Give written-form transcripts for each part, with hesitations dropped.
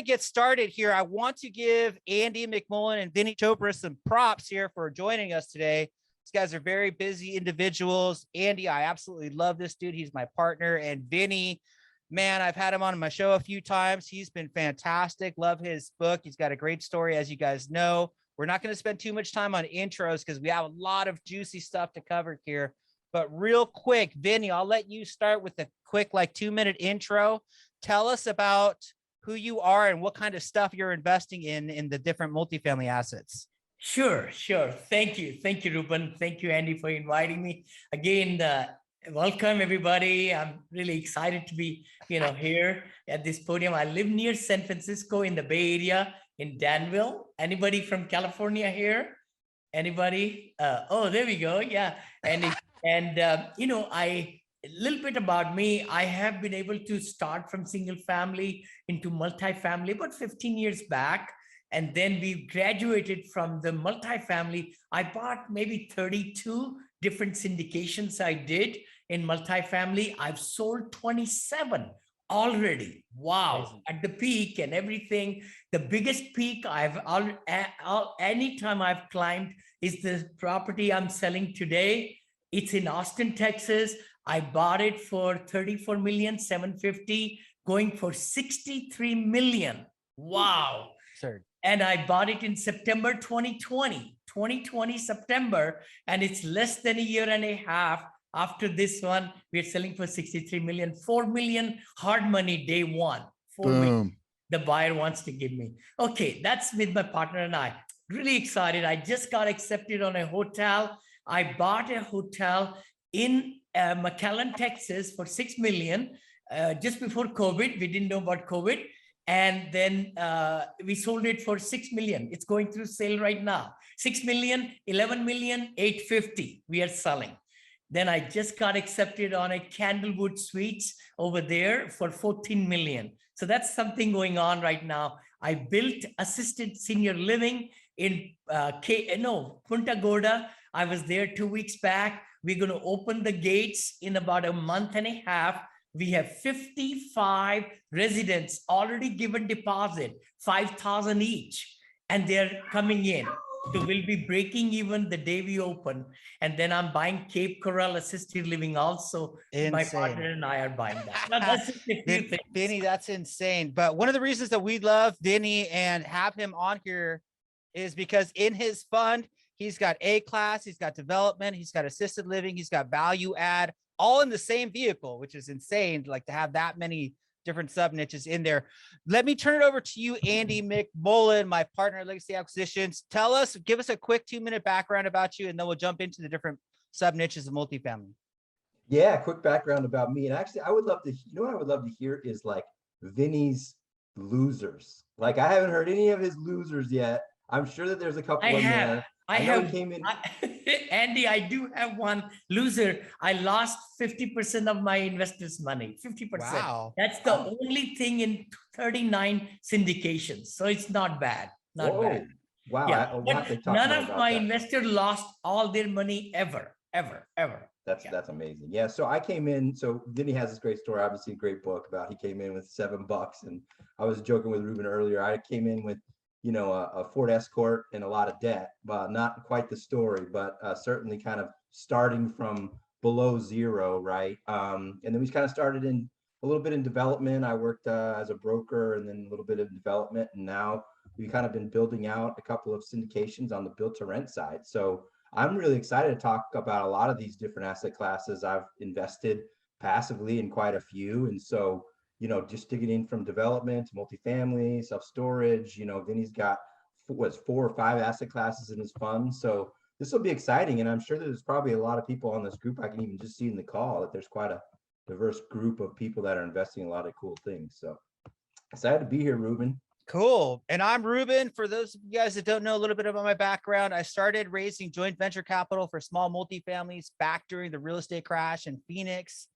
to get started here, I want to give Andy McMullen and Vinney Chopra some props here for joining us today. These guys are very busy individuals. Andy, I absolutely love this dude. He's my partner. And Vinney, man, I've had him on my show a few times. He's been fantastic. Love his book. He's got a great story, as you guys know. We're not going to spend too much time on intros because we have a lot of juicy stuff to cover here. But real quick, Vinney, I'll let you start with a quick, like 2-minute intro. Tell us about who you are and what kind of stuff you're investing in the different multifamily assets. Sure. Thank you, Ruben. Thank you, Andy, for inviting me again. Welcome, everybody. I'm really excited to be, here at this podium. I live near San Francisco in the Bay Area in Danville. Anybody from California here? Anybody? Oh, there we go. Yeah, a little bit about me. I have been able to start from single family into multifamily about 15 years back. And then we graduated from the multifamily. I bought maybe 32 different syndications I did in multifamily. I've sold 27 already. Wow. Amazing. At the peak and everything. The biggest peak anytime I've climbed is the property I'm selling today. It's in Austin, Texas. I bought it for $34,750,000, going for $63 million. Wow. Sure. And I bought it in September 2020 September, and it's less than a year and a half after this one. We're selling for $63 million, $4 million hard money day one. $4 million the buyer wants to give me. Okay, that's with my partner and I. Really excited. I just got accepted on a hotel. I bought a hotel in McMullen, Texas for $6 million just before COVID. We didn't know about COVID. And then we sold it for $6 million. It's going through sale right now. $6 million, $11 million, $850 we are selling. Then I just got accepted on a Candlewood Suites over there for $14 million. So that's something going on right now. I built assisted senior living in Punta Gorda. I was there 2 weeks back. We're going to open the gates in about a month and a half. We have 55 residents already given deposit, $5,000 each, and they're coming in. So we'll be breaking even the day we open. And then I'm buying Cape Coral assisted living also. Insane. My partner and I are buying that. Now, that's just a few things. Vinney, that's insane. But one of the reasons that we love Vinney and have him on here is because in his fund, he's got A-class, he's got development, he's got assisted living, he's got value add, all in the same vehicle, which is insane, like to have that many different sub niches in there. Let me turn it over to you, Andy McMullen, my partner at Legacy Acquisitions. Give us a quick 2-minute background about you, and then we'll jump into the different sub niches of multifamily. Yeah, quick background about me. And actually, I would love to, what I would love to hear is like Vinney's losers. Like, I haven't heard any of his losers yet. I'm sure that there's a couple in there. Andy, I do have one loser. I lost 50% of my investors' money, 50%. Wow. That's the only thing in 39 syndications. So it's not bad, not bad. Wow. Yeah. None of my investors lost all their money ever. That's amazing. Yeah. So I came in, so Vinney has this great story, obviously a great book about he came in with $7. And I was joking with Ruben earlier. I came in with a Ford Escort and a lot of debt, but not quite the story, but certainly kind of starting from below zero, right? And then we kind of started in a little bit in development. I worked as a broker and then a little bit of development. And now we've kind of been building out a couple of syndications on the build to rent side. So I'm really excited to talk about a lot of these different asset classes. I've invested passively in quite a few. And so just digging in from development to multifamily, self-storage, Vinney's got 4 or 5 asset classes in his fund. So this will be exciting. And I'm sure that there's probably a lot of people on this group. I can even just see in the call that there's quite a diverse group of people that are investing in a lot of cool things. So excited to be here, Ruben. Cool. And I'm Ruben. For those of you guys that don't know a little bit about my background, I started raising joint venture capital for small multifamilies back during the real estate crash in Phoenix.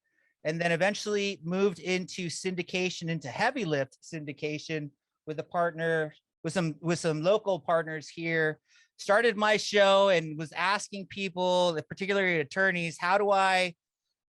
And then eventually moved into syndication, into heavy lift syndication with a partner, with some local partners here. Started my show and was asking people, particularly attorneys, how do I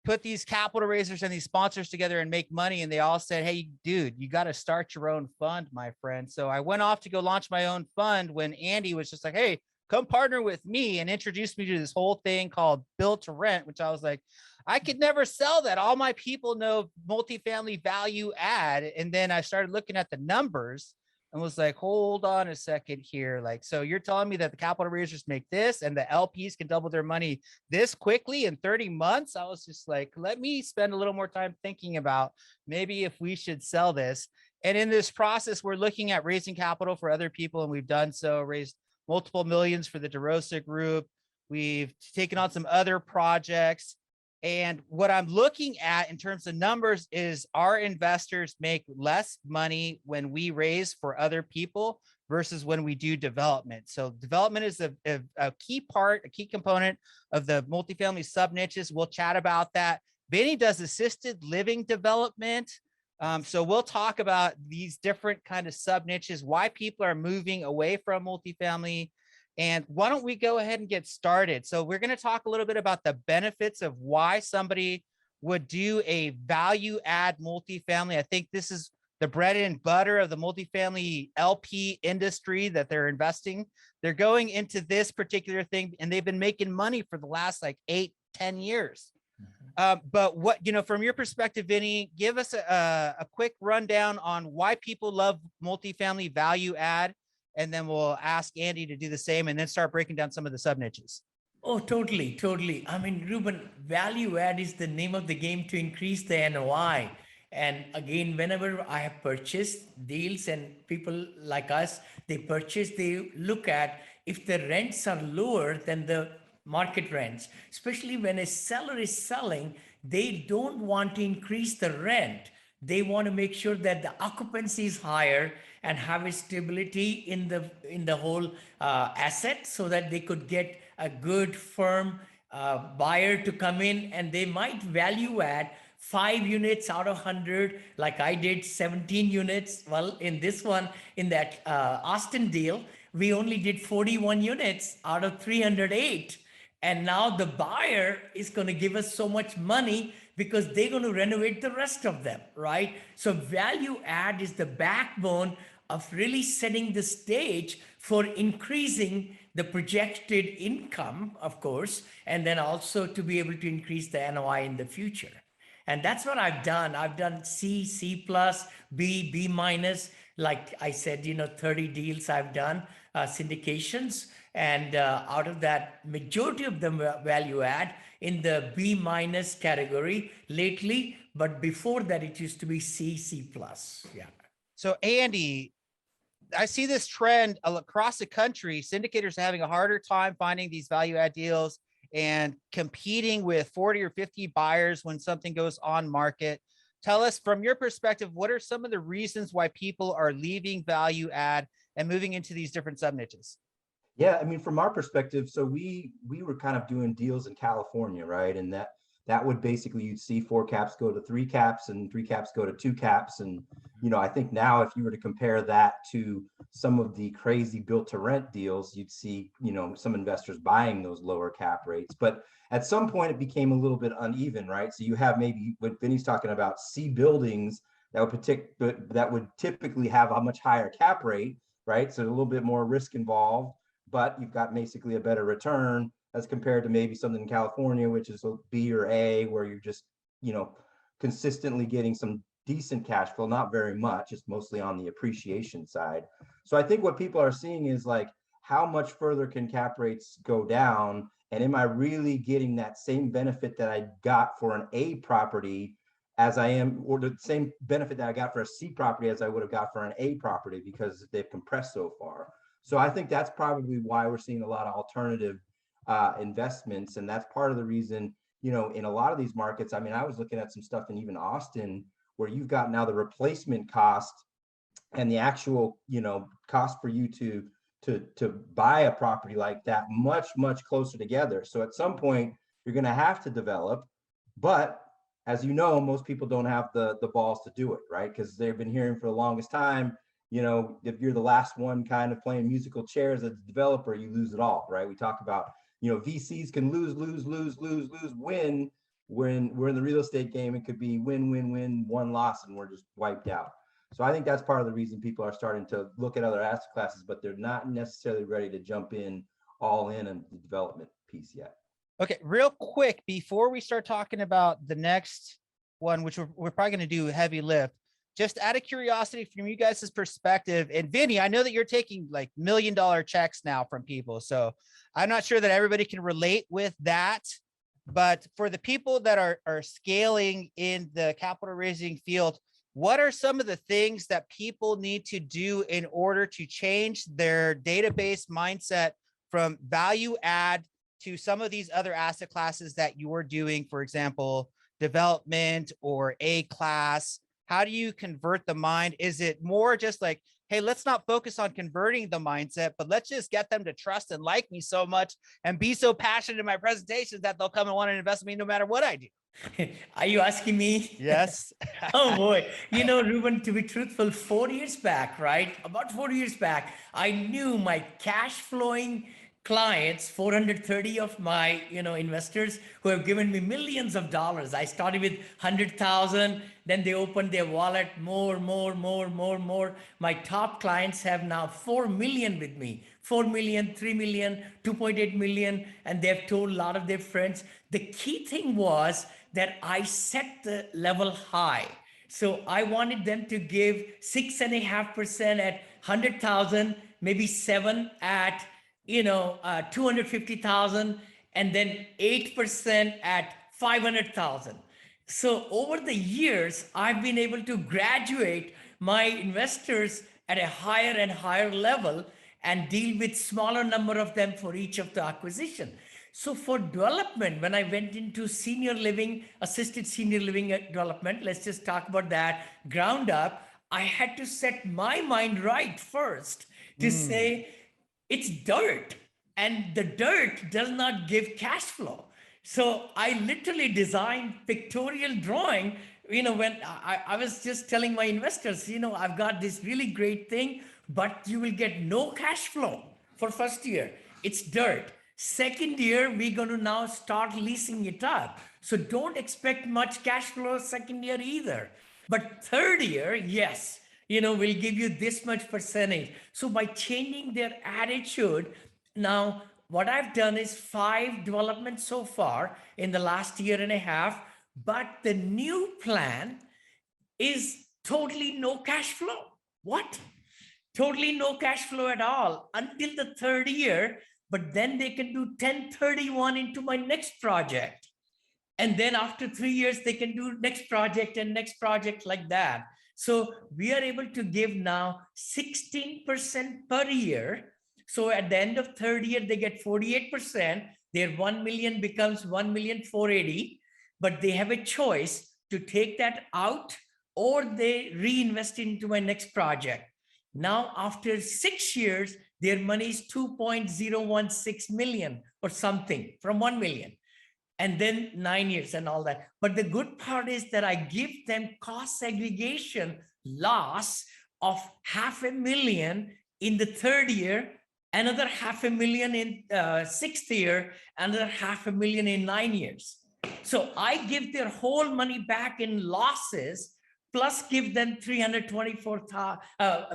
put these capital raisers and these sponsors together and make money. And they all said, hey, dude, you got to start your own fund, my friend. So I went off to go launch my own fund when Andy was just like, hey, come partner with me, and introduced me to this whole thing called build to rent, which I was like, I could never sell that. All my people know multifamily value add. And then I started looking at the numbers and was like, hold on a second here. Like, so you're telling me that the capital raisers make this and the LPs can double their money this quickly in 30 months? I was just like, let me spend a little more time thinking about maybe if we should sell this. And in this process, we're looking at raising capital for other people. And we've done so, raised multiple millions for the DeRosa Group. We've taken on some other projects. And what I'm looking at in terms of numbers is our investors make less money when we raise for other people versus when we do development. So development is a key part, a key component of the multifamily sub niches. We'll chat about that. Vinney does assisted living development. So we'll talk about these different kind of sub niches, why people are moving away from multifamily. And why don't we go ahead and get started? So we're going to talk a little bit about the benefits of why somebody would do a value add multifamily. I think this is the bread and butter of the multifamily LP industry that they're investing. They're going into this particular thing and they've been making money for the last like 8-10 years. But what, from your perspective, Vinney, give us a quick rundown on why people love multifamily value add. And then we'll ask Andy to do the same and then start breaking down some of the sub niches. Oh, totally, totally. I mean, Ruben, value add is the name of the game to increase the NOI. And again, whenever I have purchased deals and people like us, they look at if the rents are lower than the market rents, especially when a seller is selling, they don't want to increase the rent. They want to make sure that the occupancy is higher and have a stability in the whole asset so that they could get a good firm buyer to come in, and they might value add 5 units out of 100, like I did 17 units. Well, in this one, in that Austin deal, we only did 41 units out of 308. And now the buyer is going to give us so much money because they're going to renovate the rest of them, right? So value add is the backbone of really setting the stage for increasing the projected income, of course, and then also to be able to increase the NOI in the future. And that's what I've done. I've done C, C+, B minus. Like I said, 30 deals I've done, syndications. And out of that, majority of them were value add in the B minus category lately. But before that, it used to be C, C+. Yeah. So Andy, I see this trend across the country. Syndicators are having a harder time finding these value add deals and competing with 40 or 50 buyers when something goes on market. Tell us from your perspective, what are some of the reasons why people are leaving value add and moving into these different sub niches? Yeah, I mean, from our perspective, so we were kind of doing deals in California, right? And that would basically, you'd see 4 caps go to 3 caps and 3 caps go to 2 caps. And, I think now if you were to compare that to some of the crazy built to rent deals, you'd see, some investors buying those lower cap rates. But at some point it became a little bit uneven, right? So you have maybe what Vinny's talking about, C buildings that would typically have a much higher cap rate, right? So a little bit more risk involved, but you've got basically a better return as compared to maybe something in California, which is a B or A, where you're just, consistently getting some decent cash flow, not very much, it's mostly on the appreciation side. So I think what people are seeing is like, how much further can cap rates go down? And am I really getting that same benefit that I got for an A property as I am, or the same benefit that I got for a C property as I would have got for an A property, because they've compressed so far. So I think that's probably why we're seeing a lot of alternative investments. And that's part of the reason, in a lot of these markets, I mean, I was looking at some stuff in even Austin, where you've got now the replacement cost and the actual, cost for you to buy a property like that much, much closer together. So at some point you're going to have to develop, but as you know, most people don't have the balls to do it, right? Because they've been hearing for the longest time, if you're the last one kind of playing musical chairs as a developer, you lose it all, right? We talk about, VCs can lose, win, when we're in the real estate game, it could be win, win, win, one loss, and we're just wiped out. So I think that's part of the reason people are starting to look at other asset classes, but they're not necessarily ready to jump in all in on the development piece yet. Okay, real quick, before we start talking about the next one, which we're probably going to do heavy lift, just out of curiosity from you guys' perspective, and Vinney, I know that you're taking like $1 million checks now from people. So I'm not sure that everybody can relate with that. But for the people that are scaling in the capital raising field, what are some of the things that people need to do in order to change their database mindset from value add to some of these other asset classes that you're doing, for example, development or A class? How do you convert the mind? Is it more just like, hey, let's not focus on converting the mindset, but let's just get them to trust and like me so much and be so passionate in my presentations that they'll come and want to invest in me no matter what I do? Are you asking me? Yes. Oh boy. You know, Ruben, to be truthful, 4 years back, right? About 4 years back, I knew my cash flowing clients, 430 of my, investors who have given me millions of dollars. I started with 100,000, then they opened their wallet, more. My top clients have now 4 million with me, 4 million, 3 million, 2.8 million, and they've told a lot of their friends. The key thing was that I set the level high. So I wanted them to give 6.5% at 100,000, maybe 7 at 250,000, and then 8% at 500,000. So over the years, I've been able to graduate my investors at a higher and higher level and deal with smaller number of them for each of the acquisition. So for development, when I went into senior living, assisted senior living development, let's just talk about that, ground up, I had to set my mind right first to say, it's dirt, and the dirt does not give cash flow. So I literally designed pictorial drawing. When I was just telling my investors, I've got this really great thing, but you will get no cash flow for first year. It's dirt. Second year, we're going to now start leasing it up. So don't expect much cash flow second year either. But third year, yes, we'll give you this much percentage. So by changing their attitude, now what I've done is 5 developments so far in the last year and a half, but the new plan is totally no cash flow. What? Totally no cash flow at all until the third year, but then they can do 1031 into my next project. And then after 3 years, they can do next project and next project like that. So we are able to give now 16% per year. So at the end of third year, they get 48%. Their 1 million becomes 1,480,000, but they have a choice to take that out or they reinvest into my next project. Now, after 6 years, their money is 2.016 million or something from 1 million. And then 9 years and all that. But the good part is that I give them cost segregation loss of 500,000 in the third year, another 500,000 in sixth year, another 500,000 in 9 years. So I give their whole money back in losses, plus give them 324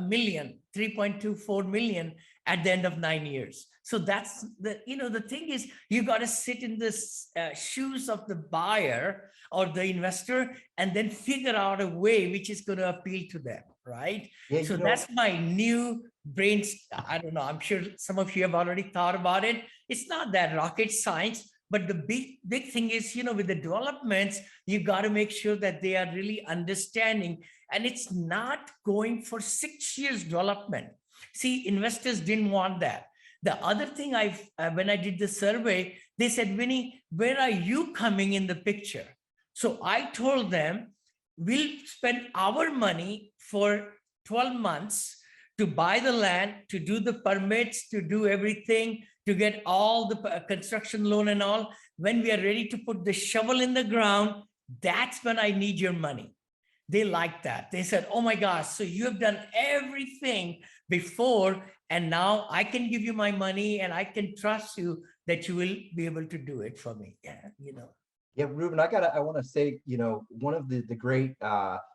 million, 3.24 million at the end of 9 years. So that's the thing is, you got to sit in the shoes of the buyer or the investor and then figure out a way which is going to appeal to them, right? Yeah, so that's my new brain. I don't know. I'm sure some of you have already thought about it. It's not that rocket science, but the big thing is, with the developments, you got to make sure that they are really understanding, and it's not going for 6 years development. See, investors didn't want that. The other thing when I did the survey, they said, Vinney, where are you coming in the picture? So I told them, we'll spend our money for 12 months to buy the land, to do the permits, to do everything, to get all the construction loan and all. When we are ready to put the shovel in the ground, that's when I need your money. They liked that. They said, oh my gosh, so you have done everything before, and now I can give you my money and I can trust you that you will be able to do it for me. Yeah, Yeah, Ruben, I want to say, one of the great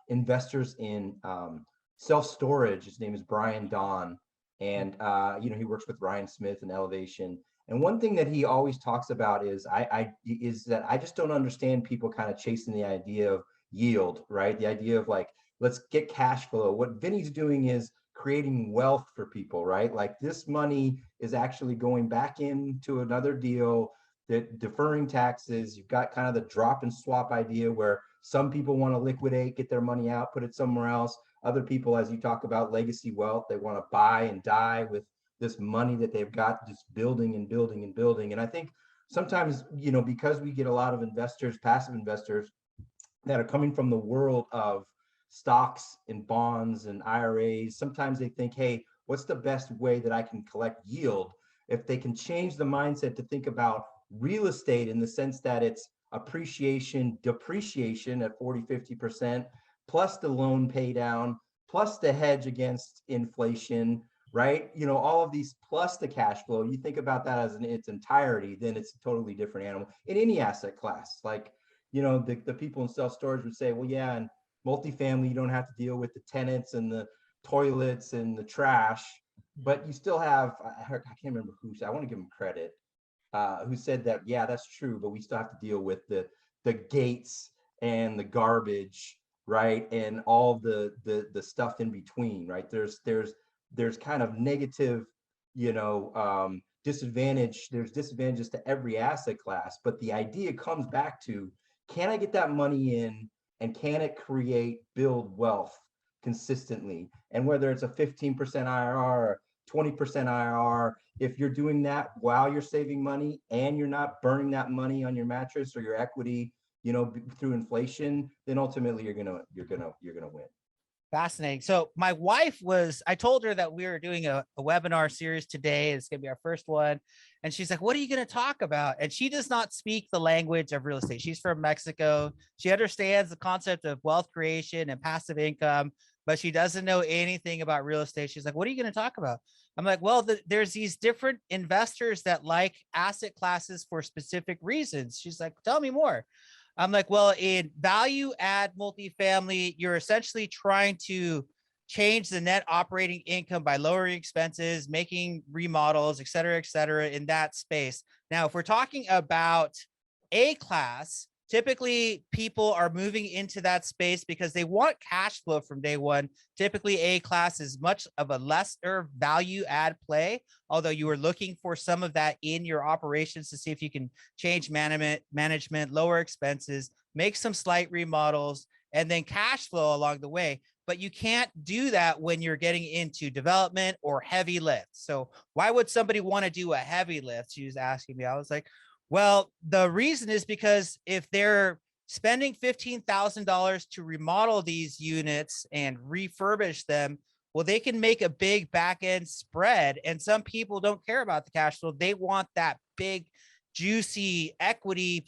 investors in self-storage, his name is Brian Don, and he works with Ryan Smith and Elevation. And one thing that he always talks about is that I just don't understand people kind of chasing the idea of yield, right? The idea of like, let's get cash flow. What Vinny's doing is creating wealth for people, right? Like this money is actually going back into another deal, that deferring taxes. You've got kind of the drop and swap idea where some people want to liquidate, get their money out, put it somewhere else. Other people, as you talk about legacy wealth, they want to buy and die with this money that they've got, just building and building and building. And I think sometimes, because we get a lot of investors, passive investors, that are coming from the world of stocks and bonds and IRAs, sometimes they think, hey, what's the best way that I can collect yield? If they can change the mindset to think about real estate in the sense that it's appreciation, depreciation at 40, 50%, plus the loan pay down, plus the hedge against inflation, right? All of these plus the cash flow, you think about that as in its entirety, then it's a totally different animal in any asset class. Like, the people in self-storage would say, well, yeah, and multifamily, you don't have to deal with the tenants and the toilets and the trash, but you still have, I can't remember who, I want to give them credit, who said that, yeah, that's true, but we still have to deal with the gates and the garbage, right? And all the stuff in between, right? There's kind of negative, disadvantage. There's disadvantages to every asset class, but the idea comes back to, can I get that money in and can it build wealth consistently? And whether it's a 15% IRR or 20% IRR, if you're doing that while you're saving money and you're not burning that money on your mattress or your equity, through inflation, then ultimately you're gonna win. Fascinating. So my wife I told her that we were doing a webinar series today. It's going to be our first one. And she's like, what are you going to talk about? And she does not speak the language of real estate. She's from Mexico. She understands the concept of wealth creation and passive income, but she doesn't know anything about real estate. She's like, what are you going to talk about? I'm like, well, there's these different investors that like asset classes for specific reasons. She's like, tell me more. I'm like, well, in value add multifamily, you're essentially trying to change the net operating income by lowering expenses, making remodels, et cetera, in that space. Now, if we're talking about A class, typically people are moving into that space because they want cash flow from day one. Typically A class is much of a lesser value add play, although you are looking for some of that in your operations to see if you can change management, lower expenses, make some slight remodels, and then cash flow along the way. But you can't do that when you're getting into development or heavy lifts. So why would somebody want to do a heavy lift? She was asking me. I was like, well, the reason is because if they're spending $15,000 to remodel these units and refurbish them, well, they can make a big back end spread. And some people don't care about the cash flow. They want that big, juicy equity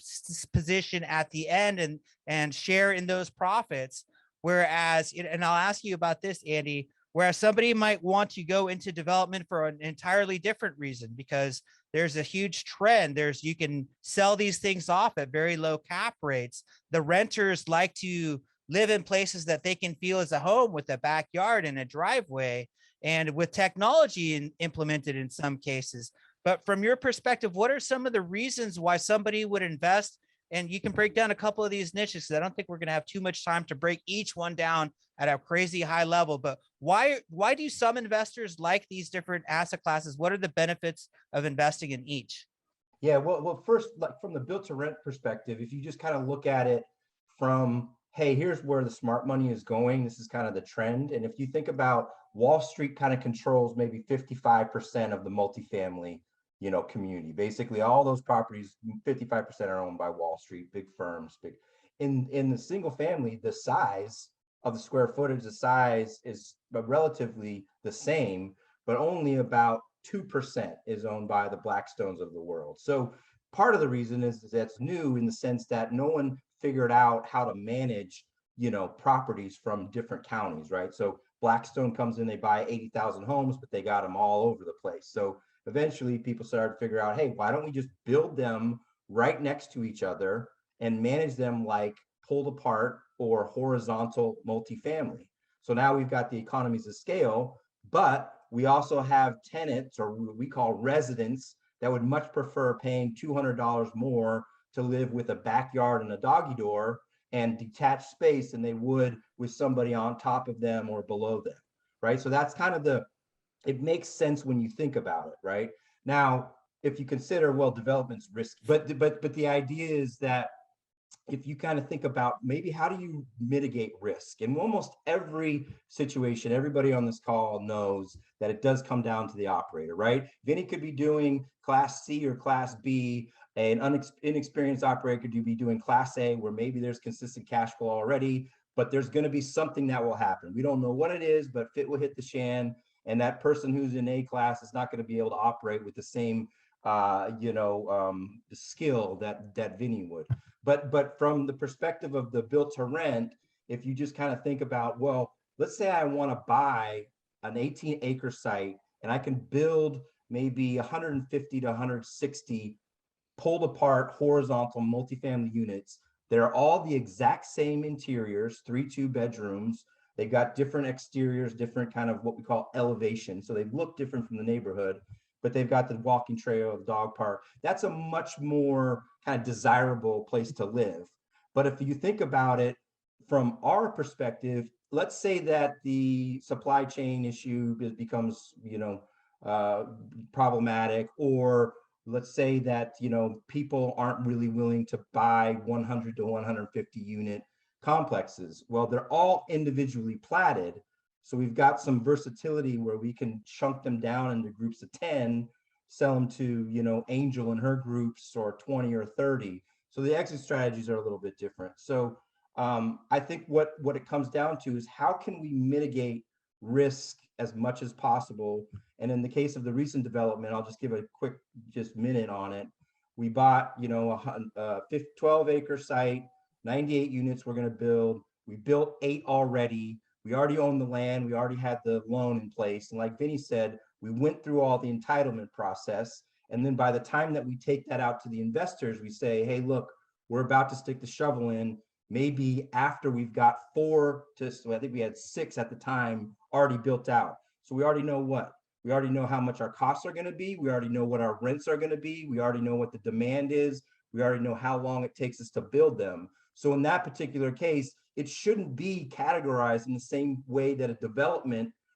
position at the end and share in those profits. Whereas, and I'll ask you about this, Andy, whereas somebody might want to go into development for an entirely different reason, because there's a huge trend. You can sell these things off at very low cap rates. The renters like to live in places that they can feel as a home, with a backyard and a driveway, and with technology implemented in some cases. But from your perspective, what are some of the reasons why somebody would invest? And you can break down a couple of these niches, because I don't think we're going to have too much time to break each one down at a crazy high level. But why do some investors like these different asset classes? What are the benefits of investing in each? Yeah, well, first, like from the built to rent perspective, if you just kind of look at it from, hey, here's where the smart money is going. This is kind of the trend. And if you think about Wall Street kind of controls maybe 55% of the multifamily, community. Basically, all those properties, 55% are owned by Wall Street, big firms. In the single family, the size of the square footage, the size is relatively the same, but only about 2% is owned by the Blackstones of the world. So part of the reason is that's new in the sense that no one figured out how to manage, properties from different counties, right? So Blackstone comes in, they buy 80,000 homes, but they got them all over the place. So eventually people started to figure out, hey, why don't we just build them right next to each other and manage them like pulled apart or horizontal multifamily. So now we've got the economies of scale, but we also have tenants, or what we call residents, that would much prefer paying $200 more to live with a backyard and a doggy door and detached space than they would with somebody on top of them or below them, right? So that's kind of it makes sense when you think about it, right? Now, if you consider, well, development's risky, but the idea is that if you kind of think about maybe how do you mitigate risk? In almost every situation, everybody on this call knows that it does come down to the operator, right? Vinney could be doing class C or class B. An inexperienced operator could be doing class A, where maybe there's consistent cash flow already, but there's going to be something that will happen. We don't know what it is, but fit will hit the shan, and that person who's in A class is not going to be able to operate with the same skill that Vinney would. But from the perspective of the built to rent, if you just kind of think about, well, let's say I want to buy an 18-acre site and I can build maybe 150 to 160 pulled apart horizontal multifamily units. They're all the exact same interiors, 3 2-bedrooms. They got different exteriors, different kind of what we call elevation. So they look different from the neighborhood, but they've got the walking trail, the dog park. That's a much more kind of desirable place to live. But if you think about it from our perspective, let's say that the supply chain issue becomes, problematic, or let's say that, people aren't really willing to buy 100 to 150 unit complexes. Well, they're all individually platted. So we've got some versatility where we can chunk them down into groups of 10, sell them to, Angel and her groups, or 20 or 30. So the exit strategies are a little bit different. So I think what it comes down to is how can we mitigate risk as much as possible. And in the case of the recent development, I'll just give a quick minute on it. We bought, a 12-acre site, 98 units we're going to build. We built 8 already. We already own the land. We already had the loan in place. And like Vinney said, we went through all the entitlement process. And then by the time that we take that out to the investors, we say, hey, look, we're about to stick the shovel in. Maybe after we've got 4 to, so I think we had 6 at the time already built out. So we already know what? We already know how much our costs are going to be. We already know what our rents are going to be. We already know what the demand is. We already know how long it takes us to build them. So in that particular case, it shouldn't be categorized in the same way that a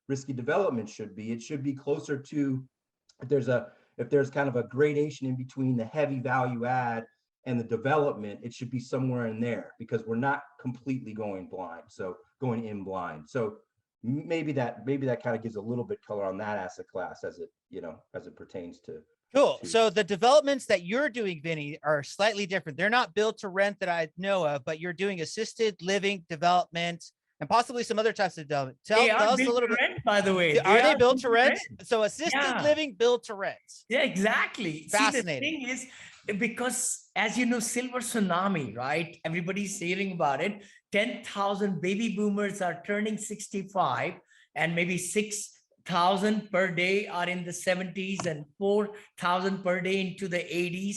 risky development should be. It should be closer to, if there's kind of a gradation in between the heavy value add and the development, it should be somewhere in there, because we're not completely going in blind. So maybe that kind of gives a little bit color on that asset class as it pertains to. Cool. So the developments that you're doing, Vinney, are slightly different. They're not built to rent that I know of, but you're doing assisted living development and possibly some other types of development. Tell us a little bit. Rent, by the way. Are they built to rent? So assisted living built to rent. Yeah, exactly. Fascinating. See, the thing is, because as you know, silver tsunami, right? Everybody's hearing about it. 10,000 baby boomers are turning 65, and maybe 6,000 per day are in the 70s, and 4,000 per day into the 80s,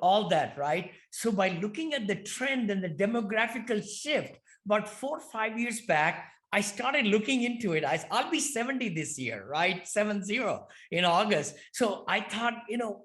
all that, right? So by looking at the trend and the demographical shift, about 4 or 5 years back, I started looking into it. I'll be 70 this year, right? 70 in August. So I thought,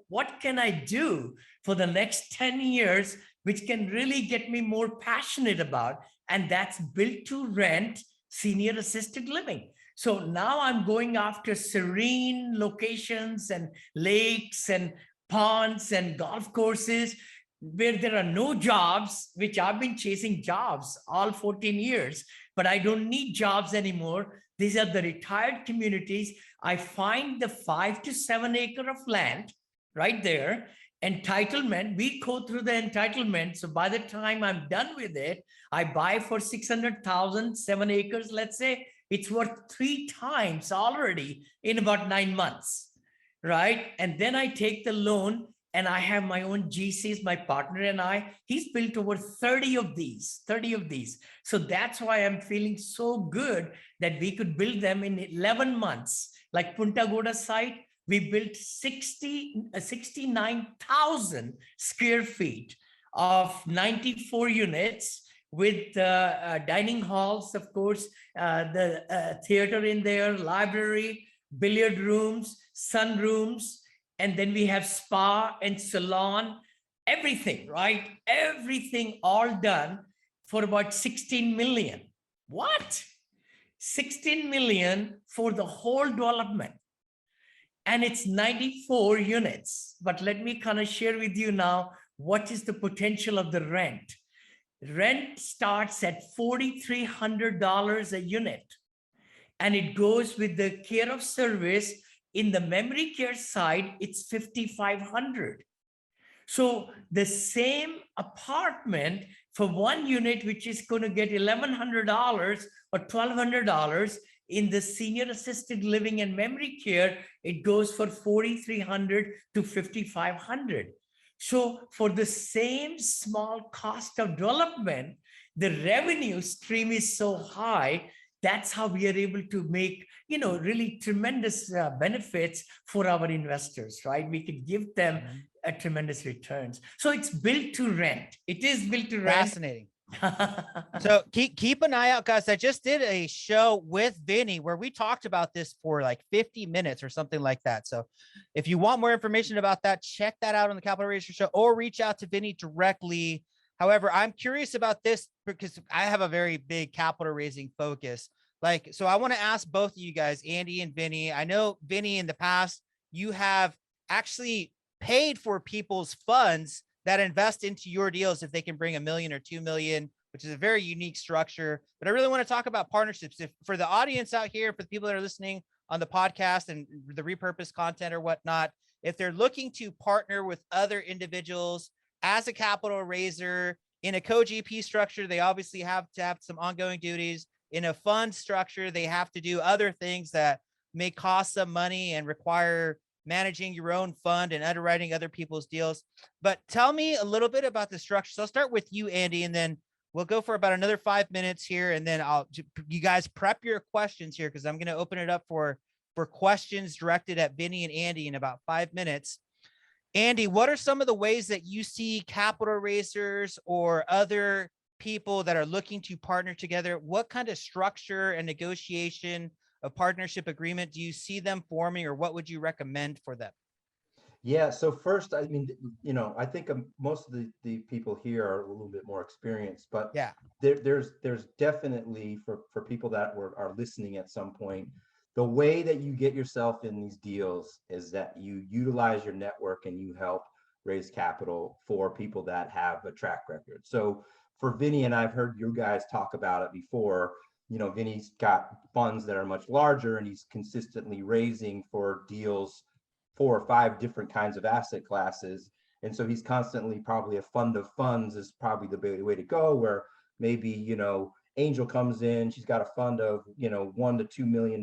what can I do for the next 10 years, which can really get me more passionate about? And that's built to rent senior assisted living. So now I'm going after serene locations and lakes and ponds and golf courses where there are no jobs, which I've been chasing jobs all 14 years, but I don't need jobs anymore. These are the retired communities. I find the 5 to 7 acre of land right there. Entitlement, we go through the entitlement. So by the time I'm done with it, I buy for 600,000, 7 acres, let's say. It's worth 3 times already in about 9 months, right? And then I take the loan, and I have my own GCs, my partner and I. He's built over 30 of these. So that's why I'm feeling so good that we could build them in 11 months. Like Punta Gorda site, we built 69,000 square feet of 94 units with dining halls, of course, the theater in there, library, billiard rooms, sunrooms, and then we have spa and salon, everything, right? Everything all done for about 16 million. What? 16 million for the whole development. And it's 94 units. But let me kind of share with you now, what is the potential of the rent? Rent starts at $4,300 a unit. And it goes with the care of service. In the memory care side, it's $5,500. So the same apartment for one unit, which is going to get $1,100 or $1,200, in the senior assisted living and memory care, it goes for $4,300 to $5,500. So for the same small cost of development, the revenue stream is so high. That's how we are able to make, really tremendous benefits for our investors, right? We could give them a tremendous returns. So it's built to rent. It is built to rent. Fascinating. So keep an eye out, guys. I just did a show with Vinney where we talked about this for like 50 minutes or something like that. So if you want more information about that, check that out on the Capital Raiser Show or reach out to Vinney directly. However, I'm curious about this because I have a very big capital raising focus. So I want to ask both of you guys, Andy and Vinney. I know, Vinney, in the past, you have actually paid for people's funds that invest into your deals if they can bring $1 million or $2 million, which is a very unique structure. But I really want to talk about partnerships. If for the audience out here, for the people that are listening on the podcast and the repurposed content or whatnot, if they're looking to partner with other individuals as a capital raiser in a co-GP structure, they obviously have to have some ongoing duties. In a fund structure, they have to do other things that may cost some money and require managing your own fund and underwriting other people's deals. But tell me a little bit about the structure. So I'll start with you, Andy, and then we'll go for about another 5 minutes here. And then you guys prep your questions here because I'm going to open it up for questions directed at Vinney and Andy in about 5 minutes. Andy, what are some of the ways that you see capital raisers or other people that are looking to partner together? What kind of structure and negotiation of partnership agreement do you see them forming, or what would you recommend for them? Yeah, so first, I mean, I think most of the people here are a little bit more experienced, but yeah, there's definitely for people that are listening at some point, the way that you get yourself in these deals is that you utilize your network and you help raise capital for people that have a track record. So for Vinney, and I've heard you guys talk about it before, Vinney's got funds that are much larger and he's consistently raising for deals 4 or 5 different kinds of asset classes. And so he's constantly, probably a fund of funds is probably the way to go, where maybe, Angel comes in, she's got a fund of, $1 to $2 million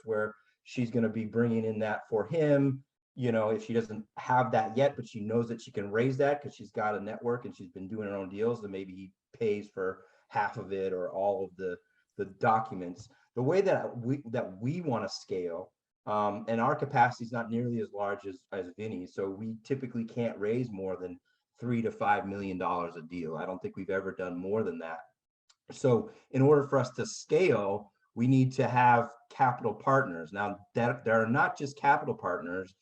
where she's going to be bringing in that for him. If she doesn't have that yet, but she knows that she can raise that because she's got a network and she's been doing her own deals, then maybe he pays for half of it or all of the documents. The way that we want to scale, and our capacity is not nearly as large as Vinney, so we typically can't raise more than $3 to $5 million a deal. I don't think we've ever done more than that. So in order for us to scale, we need to have capital partners. Now, that there are not just capital partners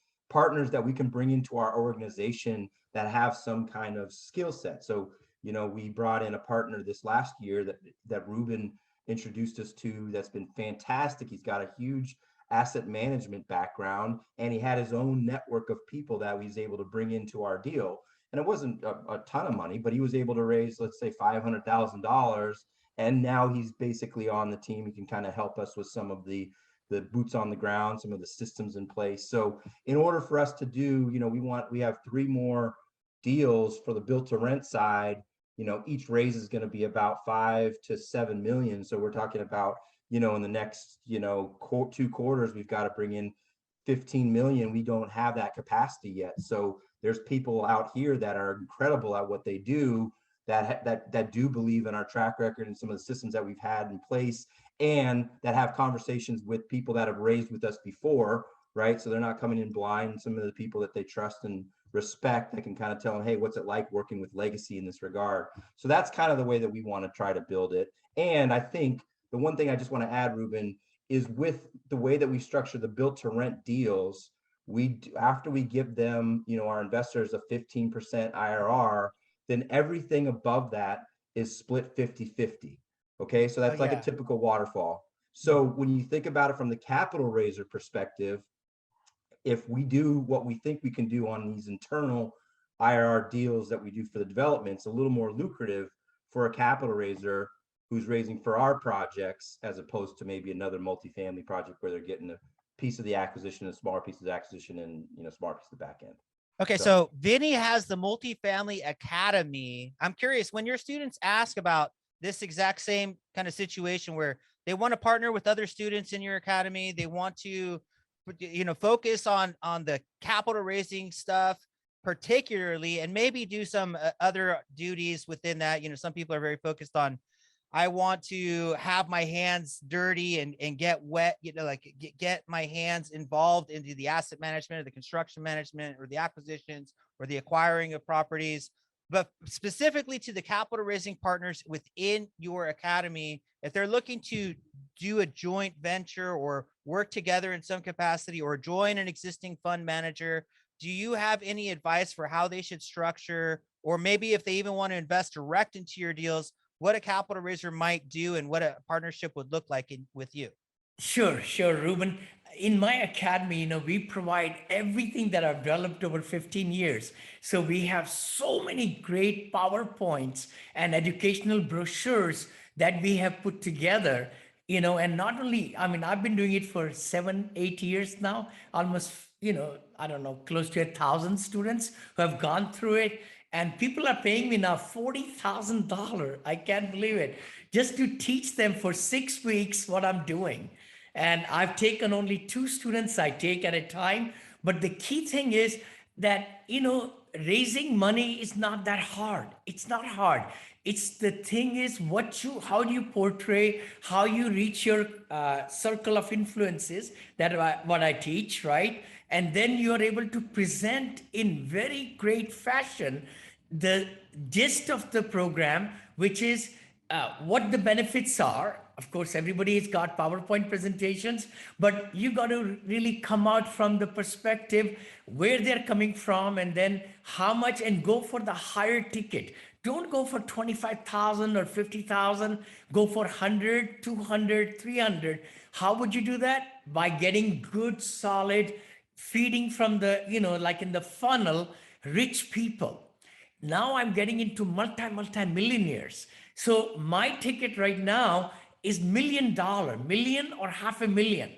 that we can bring into our organization that have some kind of skill set. So, we brought in a partner this last year that Ruben introduced us to, that's been fantastic. He's got a huge asset management background, and he had his own network of people that he's able to bring into our deal. And it wasn't a ton of money, but he was able to raise, let's say, $500,000. And now he's basically on the team. He can kind of help us with some of the boots on the ground, some of the systems in place. So in order for us to do, we have 3 more deals for the built to rent side. Each raise is going to be about 5 to 7 million. So we're talking about, in the next, 2 quarters, we've got to bring in 15 million. We don't have that capacity yet. So there's people out here that are incredible at what they do, that do believe in our track record and some of the systems that we've had in place, and that have conversations with people that have raised with us before, right? So they're not coming in blind. Some of the people that they trust and respect. I can kind of tell them, hey, what's it like working with legacy in this regard? So that's kind of the way that we want to try to build it. And I think the one thing I just want to add, Ruben, is with the way that we structure the built to rent deals, after we give them, our investors a 15% IRR, then everything above that is split 50-50. Okay, so that's like a typical waterfall. So when you think about it from the capital raiser perspective, if we do what we think we can do on these internal IRR deals that we do for the development, it's a little more lucrative for a capital raiser who's raising for our projects, as opposed to maybe another multifamily project where they're getting a piece of the acquisition, a smaller piece of the acquisition, and smaller piece of the back end. Okay, so Vinney has the Multifamily Academy. I'm curious, when your students ask about this exact same kind of situation where they want to partner with other students in your academy, they want to, focus on the capital raising stuff particularly, and maybe do some other duties within that. Some people are very focused on, I want to have my hands dirty and get wet, get my hands involved into the asset management or the construction management or the acquisitions or the acquiring of properties. But specifically to the capital raising partners within your academy, if they're looking to do a joint venture or work together in some capacity or join an existing fund manager, do you have any advice for how they should structure, or maybe if they even want to invest direct into your deals, what a capital raiser might do and what a partnership would look like with you? Sure, Ruben. In my academy, we provide everything that I've developed over 15 years. So we have so many great PowerPoints and educational brochures that we have put together, and not only, I've been doing it for 7-8 years now, almost, I don't know, close to 1,000 students who have gone through it. And people are paying me now $40,000. I can't believe it. Just to teach them for 6 weeks what I'm doing. And I've taken only 2 students I take at a time. But the key thing is that, raising money is not that hard. It's not hard. It's the thing is how do you portray, how you reach your circle of influences, what I teach, right? And then you're able to present in very great fashion the gist of the program, which is what the benefits are. Of course, everybody has got PowerPoint presentations, but you got to really come out from the perspective where they're coming from and then how much, and go for the higher ticket. Don't go for 25,000 or 50,000. Go for 100, 200, 300. How would you do that? By getting good, solid feeding from the, like in the funnel, rich people. Now I'm getting into multi-millionaires. So my ticket right now is $1 million, million or $500,000,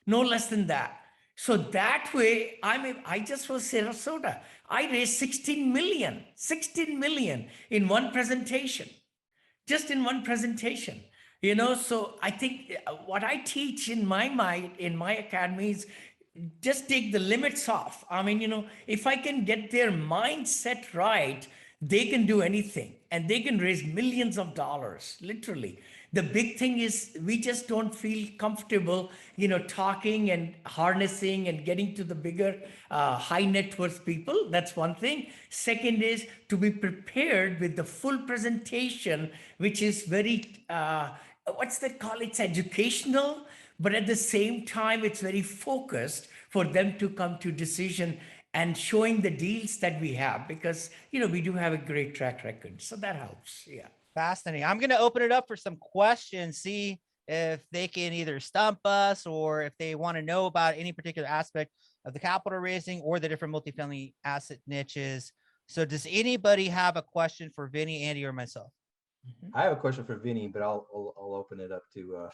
no less than that. So that way, I just was Sarasota. I raised 16 million in one presentation, just in one presentation. So I think what I teach in my mind, in my academy, is just take the limits off. If I can get their mindset right, they can do anything and they can raise millions of dollars, literally. The big thing is we just don't feel comfortable, talking and harnessing and getting to the bigger high net worth people. That's one thing. Second is to be prepared with the full presentation, which is very, what's that called? It's educational, but at the same time, it's very focused for them to come to decision and showing the deals that we have, because, we do have a great track record. So that helps. Yeah. Fascinating. I'm going to open it up for some questions, see if they can either stump us or if they want to know about any particular aspect of the capital raising or the different multifamily asset niches. So does anybody have a question for Vinney, Andy, or myself? I have a question for Vinney, but I'll open it up to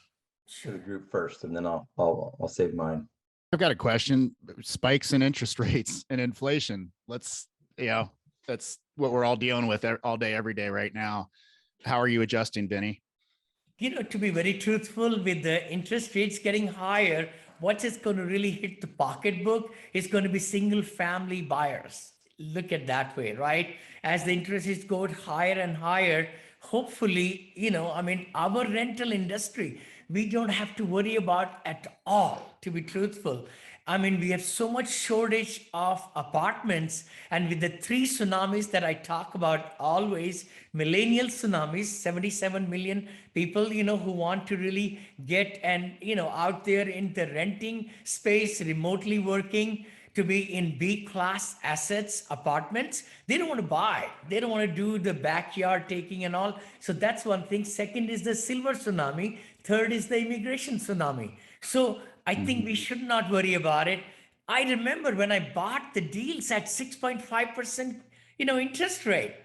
the group first, and then I'll save mine. I've got a question. Spikes in interest rates and inflation. That's what we're all dealing with all day, every day right now. How are you adjusting, Vinney? To be very truthful, with the interest rates getting higher, what is going to really hit the pocketbook is going to be single family buyers. Look at that way, right? As the interest rates go higher and higher, hopefully, our rental industry, we don't have to worry about at all, to be truthful. I mean, we have so much shortage of apartments, and with the three tsunamis that I talk about always, millennial tsunamis, 77 million people, who want to really get and, out there in the renting space, remotely working, to be in B class assets, apartments. They don't want to buy. They don't want to do the backyard taking and all. So that's one thing. Second is the silver tsunami. Third is the immigration tsunami. So I think we should not worry about it. I remember when I bought the deals at 6.5%, interest rate.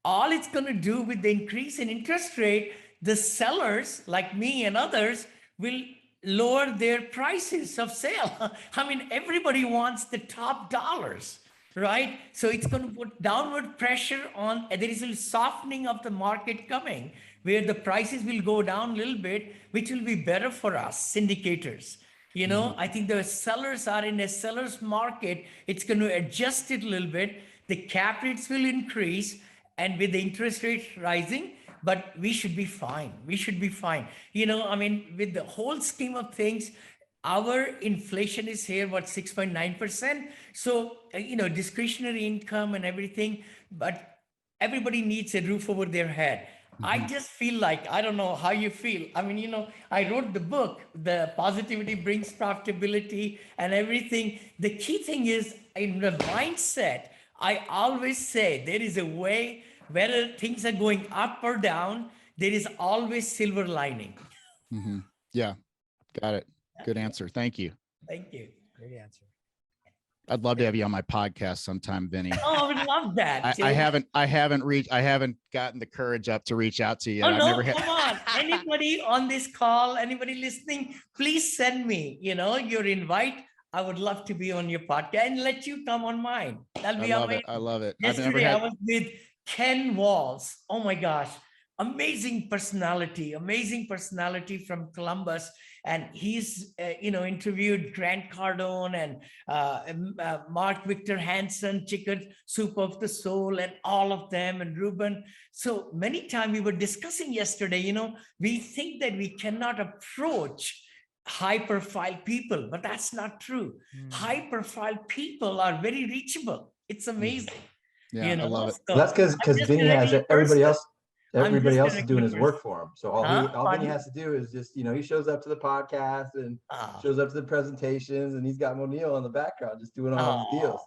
All it's going to do with the increase in interest rate, the sellers like me and others will lower their prices of sale. I mean, everybody wants the top dollars, right? So it's going to put downward pressure on, there is a softening of the market coming where the prices will go down a little bit, which will be better for us, syndicators. I think the sellers are in a seller's market. It's going to adjust it a little bit. The cap rates will increase, and with the interest rates rising, but we should be fine. We should be fine. I mean, with the whole scheme of things, our inflation is here, 6.9%. So, discretionary income and everything, but everybody needs a roof over their head. I just feel like, I don't know how you feel. I mean, I wrote the book, The Positivity Brings Profitability and everything. The key thing is in the mindset, I always say there is a way, whether things are going up or down, there is always silver lining. Yeah, got it. Good answer. Thank you. Thank you. Great answer. I'd love to have you on my podcast sometime, Vinney. Oh, I would love that. I haven't gotten the courage up to reach out to you. Oh, I've no, never had. come on. Anybody on this call, anybody listening, please send me, your invite. I would love to be on your podcast and let you come on mine. That'll be amazing. I love it. Yesterday, I was with Ken Walls. Oh my gosh. Amazing personality from Columbus. And he's, interviewed Grant Cardone and Mark Victor Hansen, Chicken Soup of the Soul, and all of them, and Ruben. So many times we were discussing yesterday, we think that we cannot approach high-profile people, but that's not true. High-profile people are very reachable. It's amazing. Yeah, I love it. So That's because Vinney has everybody else. Everybody else is doing his work for him. So all Vinney has to do is just, he shows up to the podcast and shows up to the presentations, and he's got O'Neill in the background just doing all his deals.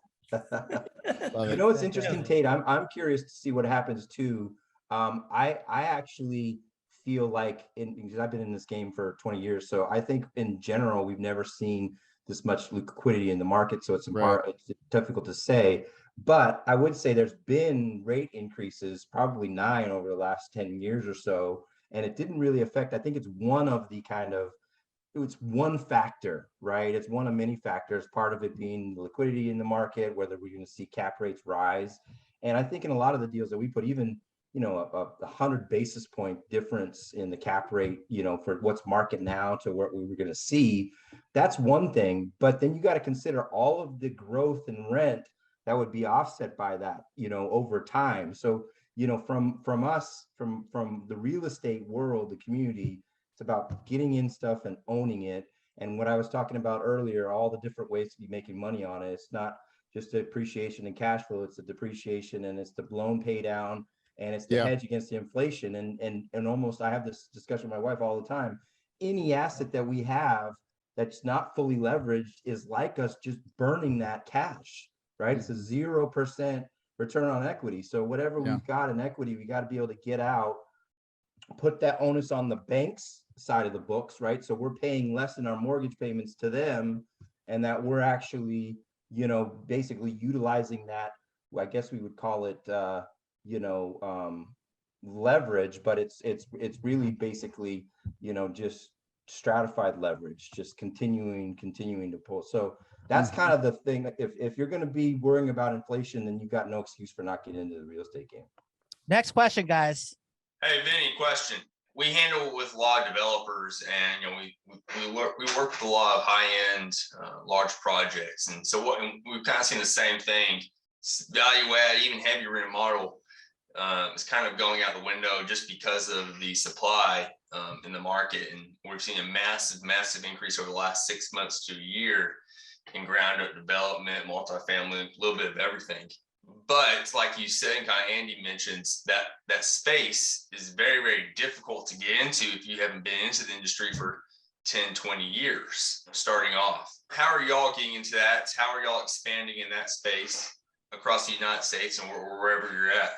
What's interesting, Tate? I'm curious to see what happens too. I actually feel like, because I've been in this game for 20 years, so I think in general we've never seen this much liquidity in the market. So it's difficult to say. But I would say there's been rate increases, probably 9 over the last 10 years or so, and it didn't really affect. I think it's one of the it's one factor, right? It's one of many factors, part of it being the liquidity in the market, whether we're going to see cap rates rise. And I think in a lot of the deals that we put, even, a 100 basis point difference in the cap rate, for what's market now to what we were going to see, that's one thing. But then you got to consider all of the growth in rent that would be offset by that, over time. So, from us, from the real estate world, the community, it's about getting in stuff and owning it. And what I was talking about earlier, all the different ways to be making money on it. It's not just the appreciation and cash flow, it's the depreciation, and it's the loan pay down, and it's the hedge against the inflation. And almost, I have this discussion with my wife all the time. Any asset that we have that's not fully leveraged is like us just burning that cash. Right? It's a 0% return on equity. So whatever we've got in equity, we got to be able to get out, put that onus on the bank's side of the books, right? So we're paying less in our mortgage payments to them, and that we're actually, basically utilizing that. I guess we would call it, leverage, but it's really basically, just stratified leverage, just continuing to pull. So that's kind of the thing. If you're going to be worrying about inflation, then you've got no excuse for not getting into the real estate game. Next question, guys. Hey, Vinney, question. We handle with a lot of developers, and we work with a lot of high-end, large projects, and so we've kind of seen the same thing. Value add, even heavy remodel, is kind of going out the window just because of the supply in the market, and we've seen a massive increase over the last 6 months to a year in ground up development, multifamily, a little bit of everything. But like you said, and kind of Andy mentions, that space is very, very difficult to get into if you haven't been into the industry for 10, 20 years starting off. How are y'all getting into that? How are y'all expanding in that space across the United States and wherever you're at?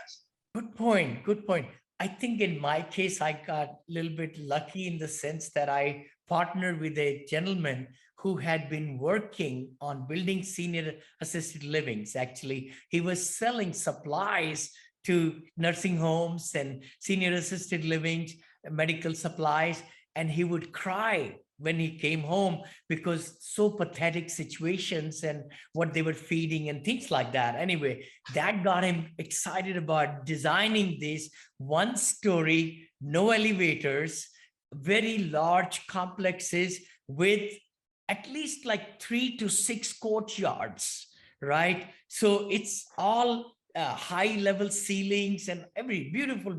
Good point. Good point. I think in my case, I got a little bit lucky in the sense that I partnered with a gentleman who had been working on building senior assisted livings. Actually, he was selling supplies to nursing homes and senior assisted livings, medical supplies, and he would cry when he came home because so pathetic situations and what they were feeding and things like that. Anyway, that got him excited about designing this one-story, no elevators, very large complexes with at least like 3 to 6 courtyards, right? So it's all high level ceilings and every beautiful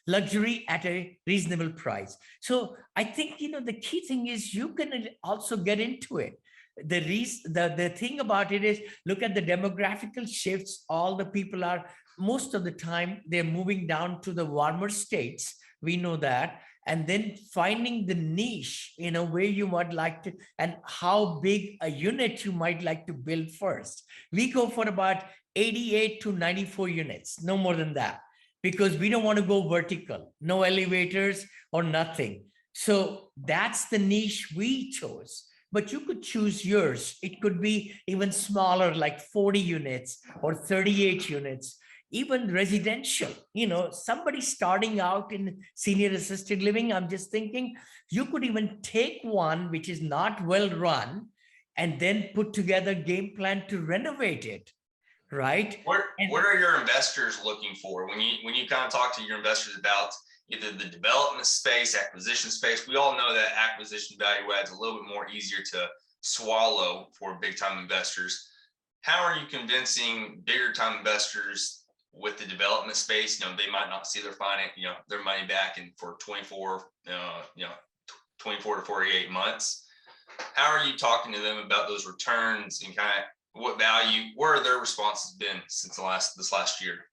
luxury at a reasonable price. So I think, the key thing is you can also get into it. The thing about it is, look at the demographical shifts. All the people are, most of the time, they're moving down to the warmer states. We know that. And then finding the niche, where you might like to, and how big a unit you might like to build first. We go for about 88 to 94 units, no more than that, because we don't want to go vertical, no elevators or nothing. So that's the niche we chose. But you could choose yours. It could be even smaller, like 40 units or 38 units. Even residential, somebody starting out in senior assisted living, I'm just thinking you could even take one which is not well run and then put together a game plan to renovate it, right? What are your investors looking for when you kind of talk to your investors about either the development space, acquisition space? We all know that acquisition value adds a little bit more easier to swallow for big time investors. How are you convincing bigger time investors with the development space? They might not see their money back in for 24 to 48 months. How are you talking to them about those returns and kind of where are their responses been since this last year?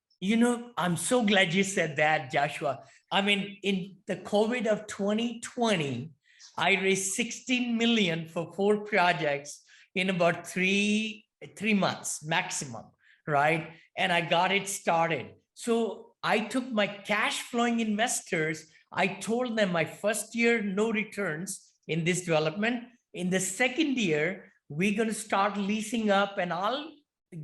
I'm so glad you said that, Joshua. I mean, in the COVID of 2020, I raised 16 million for 4 projects in about three months maximum, right? And I got it started. So I took my cash flowing investors. I told them my first year, no returns in this development. In the second year, we're going to start leasing up and I'll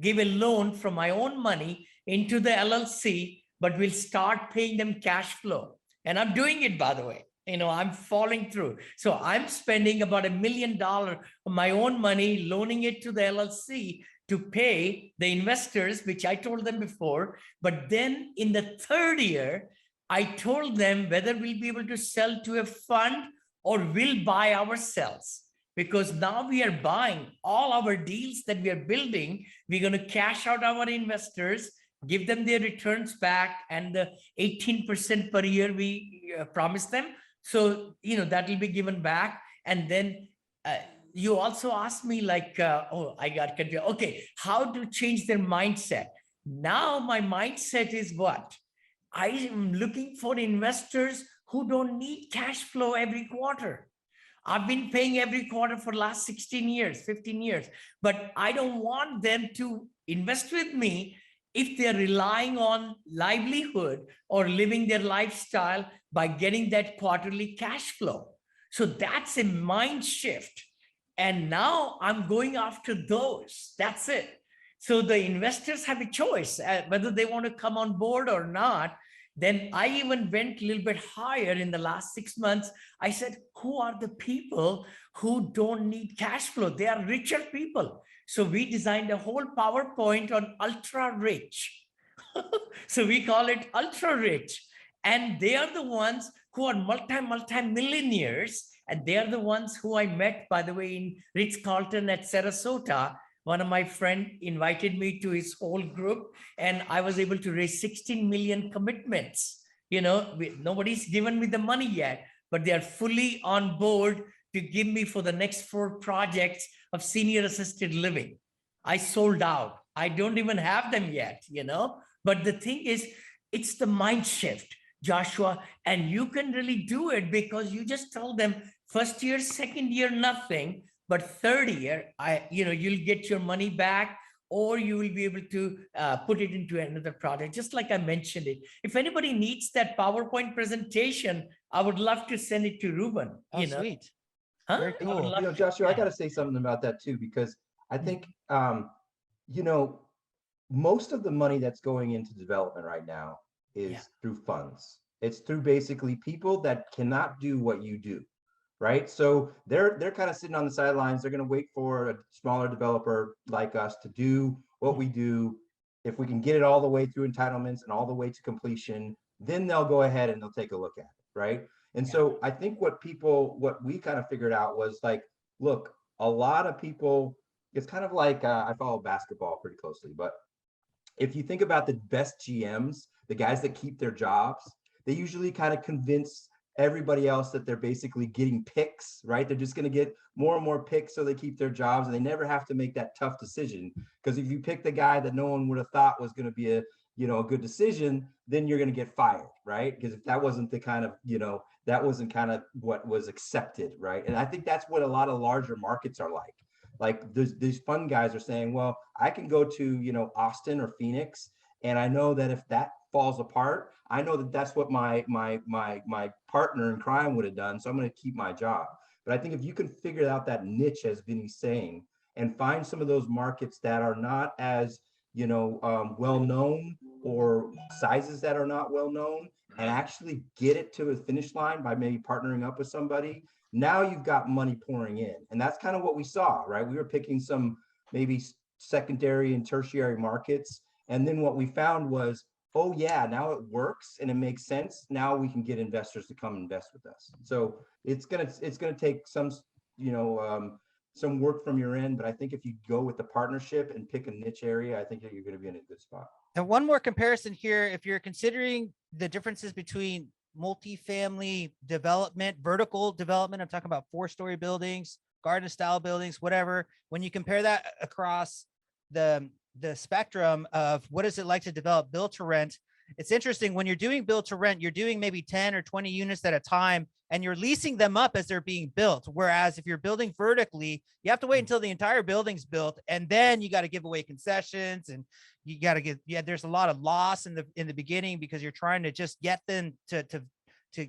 give a loan from my own money into the LLC, but we'll start paying them cash flow. And I'm doing it, by the way. I'm following through. So I'm spending about $1 million of my own money, loaning it to the LLC to pay the investors, which I told them before. But then in the third year, I told them whether we'll be able to sell to a fund or we'll buy ourselves. Because now we are buying all our deals that we are building. We're going to cash out our investors, give them their returns back, and the 18% per year we promised them. So, that will be given back. And then you also asked me I got confused. Okay, how to change their mindset? Now my mindset is what? I am looking for investors who don't need cash flow every quarter. I've been paying every quarter for the last 16 years, 15 years, but I don't want them to invest with me if they're relying on livelihood or living their lifestyle by getting that quarterly cash flow. So that's a mind shift. And now I'm going after those. That's it. So the investors have a choice whether they want to come on board or not. Then I even went a little bit higher in the last 6 months. I said, who are the people who don't need cash flow? They are richer people. So we designed a whole PowerPoint on ultra rich. So we call it ultra rich. And they are the ones who are multi-millionaires. And they are the ones who I met, by the way, in Ritz-Carlton at Sarasota. One of my friends invited me to his whole group, and I was able to raise 16 million commitments. Nobody's given me the money yet, but they are fully on board to give me for the next 4 projects of senior assisted living. I sold out. I don't even have them yet, But the thing is, it's the mind shift, Joshua, and you can really do it because you just tell them first year, second year, nothing, but third year, you'll get your money back, or you will be able to put it into another project, just like I mentioned it. If anybody needs that PowerPoint presentation, I would love to send it to Ruben. Oh, sweet. Huh? Very cool. Joshua, I got to say something about that too, because I think, most of the money that's going into development right now is through funds. It's through basically people that cannot do what you do, right? So they're kind of sitting on the sidelines. They're going to wait for a smaller developer like us to do what we do. If we can get it all the way through entitlements and all the way to completion, then they'll go ahead and they'll take a look at it, right? And so I think what we kind of figured out was like, look, a lot of people, it's kind of like, I follow basketball pretty closely, but if you think about the best GMs, the guys that keep their jobs, they usually kind of convince everybody else that they're basically getting picks, right? They're just going to get more and more picks so they keep their jobs, and they never have to make that tough decision. Because if you pick the guy that no one would have thought was going to be a good decision, then you're going to get fired, right? Because if that wasn't the kind of, that wasn't kind of what was accepted, right? And I think that's what a lot of larger markets are like. Like these fun guys are saying, well, I can go to, Austin or Phoenix, and I know that if that falls apart, I know that that's what my partner in crime would have done. So I'm going to keep my job. But I think if you can figure out that niche, as Vinney's saying, and find some of those markets that are not as, well known, or sizes that are not well known, and actually get it to a finish line by maybe partnering up with somebody, now you've got money pouring in. And that's kind of what we saw, right? We were picking some maybe secondary and tertiary markets. And then what we found was, oh yeah, now it works and it makes sense. Now we can get investors to come invest with us. So it's gonna take some, some work from your end, but I think if you go with the partnership and pick a niche area, I think that you're going to be in a good spot. And one more comparison here, if you're considering the differences between multifamily development, vertical development, I'm talking about 4-story buildings, garden style buildings, whatever. When you compare that across the spectrum of what is it like to develop build to rent, it's interesting. When you're doing build to rent, you're doing maybe 10 or 20 units at a time, and you're leasing them up as they're being built. Whereas if you're building vertically, you have to wait until the entire building's built, and then you got to give away concessions, and you got to get, there's a lot of loss in the beginning because you're trying to just get them to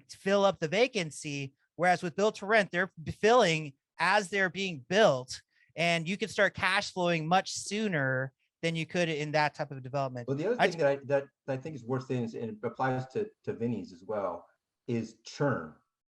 fill up the vacancy. Whereas with build to rent, they're filling as they're being built, and you can start cash flowing much sooner than you could in that type of development. Well, the other thing that I think is worth saying, and it applies to Vinney's as well, is churn,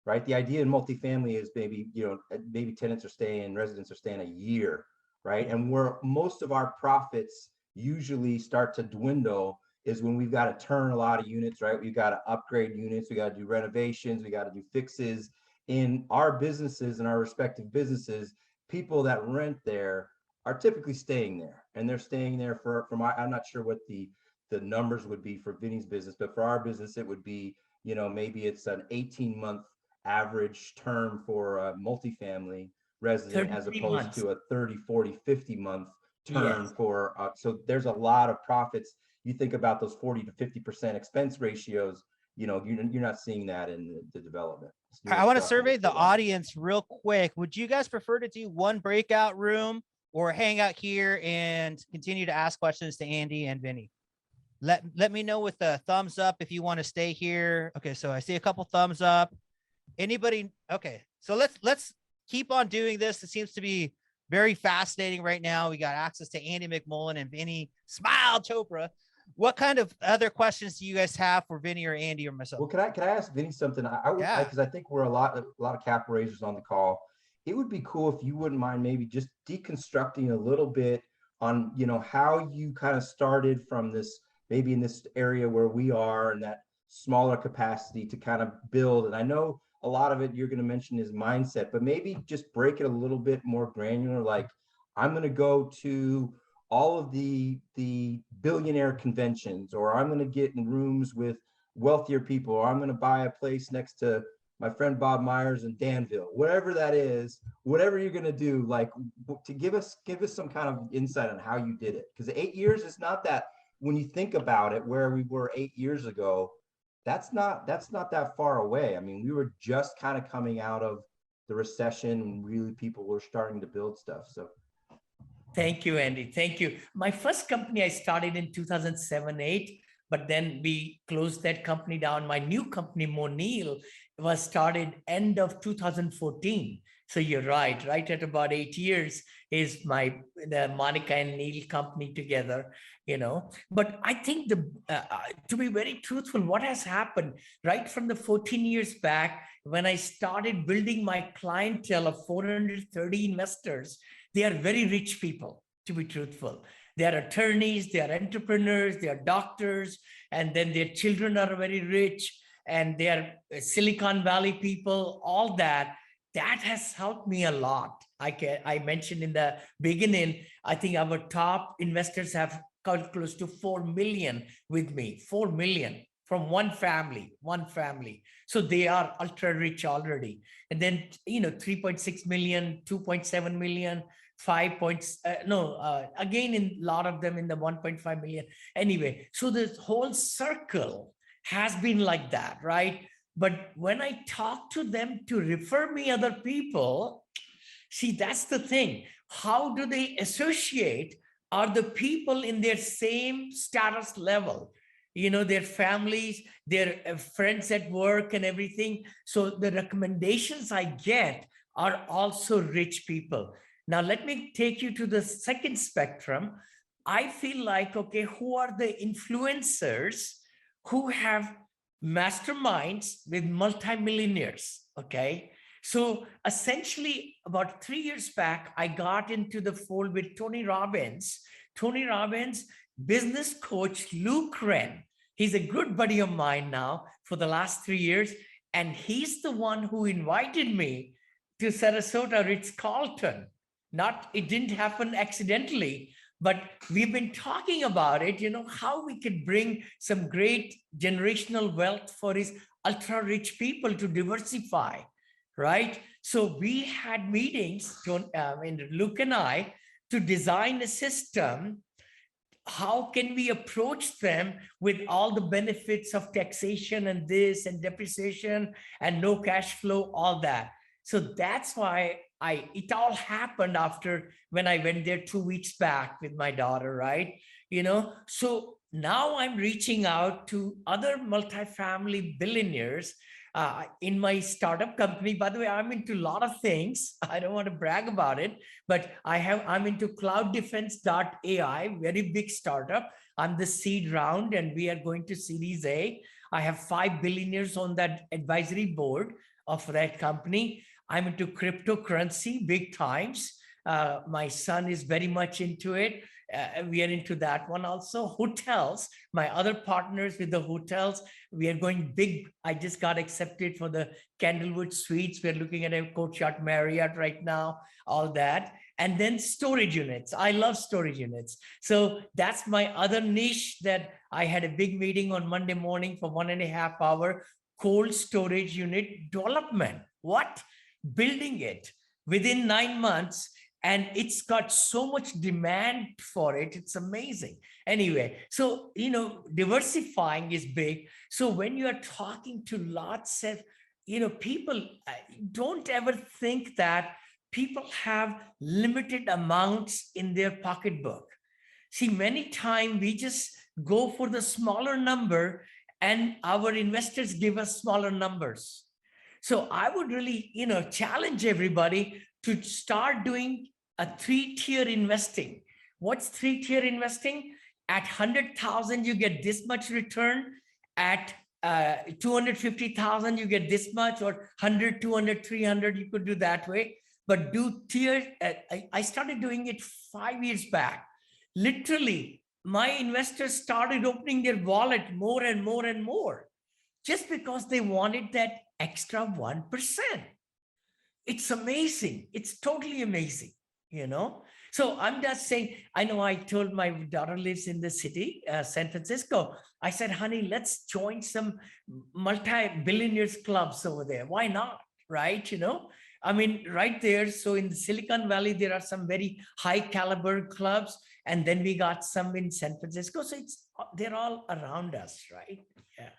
right? The idea in multifamily is maybe tenants are staying, residents are staying a year, right? And where most of our profits usually start to dwindle is when we've got to turn a lot of units, right? We've got to upgrade units, we got to do renovations, we got to do fixes. In our businesses, in our respective businesses, people that rent there are typically staying there, and they're staying there for I'm not sure what the numbers would be for Vinney's business, but for our business, it would be, maybe it's an 18-month average term for a multifamily resident, as opposed to a 30, 40, 50-month term for, so there's a lot of profits. You think about those 40 to 50% expense ratios, you're not seeing that in the development. I want to survey the audience real quick. Would you guys prefer to do one breakout room or hang out here and continue to ask questions to Andy and Vinney? Let me know with the thumbs up if you want to stay here. Okay, so I see a couple thumbs up. Anybody? Okay, so let's keep on doing this. It seems to be very fascinating right now. We got access to Andy McMullen and Vinney Chopra. What kind of other questions do you guys have for Vinney or Andy or myself? Well, can I ask Vinney something? Because I think we're a lot of capital raisers on the call. It would be cool if you wouldn't mind maybe just deconstructing a little bit on, how you kind of started from this, maybe in this area where we are, and that smaller capacity to kind of build. And I know a lot of it you're going to mention is mindset, but maybe just break it a little bit more granular. Like, I'm going to go to all of the billionaire conventions, or I'm going to get in rooms with wealthier people, or I'm going to buy a place next to my friend Bob Myers in Danville, whatever that is, whatever you're going to do, like to give us some kind of insight on how you did it. Because 8 years is not that, when you think about it, where we were 8 years ago, that's not that far away. I mean, we were just kind of coming out of the recession and really people were starting to build stuff. So thank you, Andy. Thank you. My first company I started in 2007-8, but then we closed that company down. My new company, Monil, was started end of 2014. So you're right at about 8 years is the Monica and Neil company together, But I think to be very truthful, what has happened right from the 14 years back when I started building my clientele of 430 investors, they are very rich people, to be truthful. They are attorneys, they are entrepreneurs, they are doctors, and then their children are very rich, and they are Silicon Valley people, all that. That has helped me a lot. I mentioned in the beginning, I think our top investors have come close to 4 million with me, 4 million from one family. So they are ultra rich already. And then, 3.6 million, 2.7 million, again, in a lot of them in the 1.5 million. Anyway, so this whole circle has been like that, right? But when I talk to them to refer me other people, see, that's the thing. How do they associate? Are the people in their same status level? Their families, their friends at work and everything. So the recommendations I get are also rich people. Now, let me take you to the second spectrum. I feel like, okay, who are the influencers who have masterminds with multimillionaires? Okay. So essentially, about 3 years back, I got into the fold with Tony Robbins. Tony Robbins, business coach Luke Wren. He's a good buddy of mine now for the last 3 years. And he's the one who invited me to Sarasota Ritz-Carlton. It didn't happen accidentally, but we've been talking about it, how we could bring some great generational wealth for his ultra rich people to diversify, right? So we had meetings, Luke and I, to design a system. How can we approach them with all the benefits of taxation and this and depreciation and no cash flow, all that. So that's why it all happened after when I went there 2 weeks back with my daughter, right? So now I'm reaching out to other multifamily billionaires in my startup company. By the way, I'm into a lot of things. I don't want to brag about it, but I'm into clouddefense.ai, very big startup. I'm the seed round and we are going to Series A. I have 5 billionaires on that advisory board of that company. I'm into cryptocurrency big times. My son is very much into it. We are into that one also. Hotels, my other partners with the hotels, we are going big. I just got accepted for the Candlewood Suites. We're looking at a Courtyard Marriott right now, all that. And then storage units. I love storage units. So that's my other niche that I had a big meeting on Monday morning for 1.5 hours, cold storage unit development. What? Building it within 9 months. And it's got so much demand for it. It's amazing. Anyway, so, diversifying is big. So when you are talking to lots of, people, don't ever think that people have limited amounts in their pocketbook. See, many times we just go for the smaller number and our investors give us smaller numbers. So I would really, challenge everybody to start doing a 3-tier investing. What's 3-tier investing? At 100,000, you get this much return. At 250,000, you get this much, or 100, 200, 300, you could do that way. But do tier, I started doing it 5 years back. Literally, my investors started opening their wallet more and more and more, just because they wanted that extra 1%. It's amazing. It's totally amazing, So I'm just saying, I know I told my daughter lives in the city, San Francisco. I said, honey, let's join some multi-billionaires clubs over there. Why not? Right? I mean, right there. So in the Silicon Valley, there are some very high caliber clubs. And then we got some in San Francisco. So they're all around us, right? Yeah.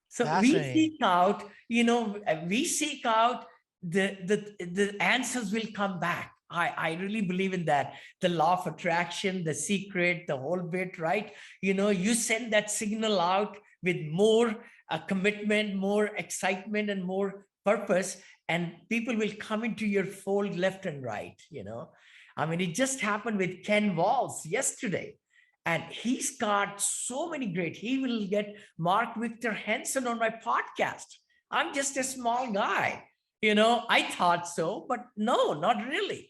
So Fascinating. we seek out the answers will come back. I really believe in that. The law of attraction, the secret, the whole bit, right? You send that signal out with more commitment, more excitement, and more purpose, and people will come into your fold left and right. I mean, it just happened with Ken Walls yesterday. And he's got so many he will get Mark Victor Hansen on my podcast. I'm just a small guy. I thought so, but no, not really.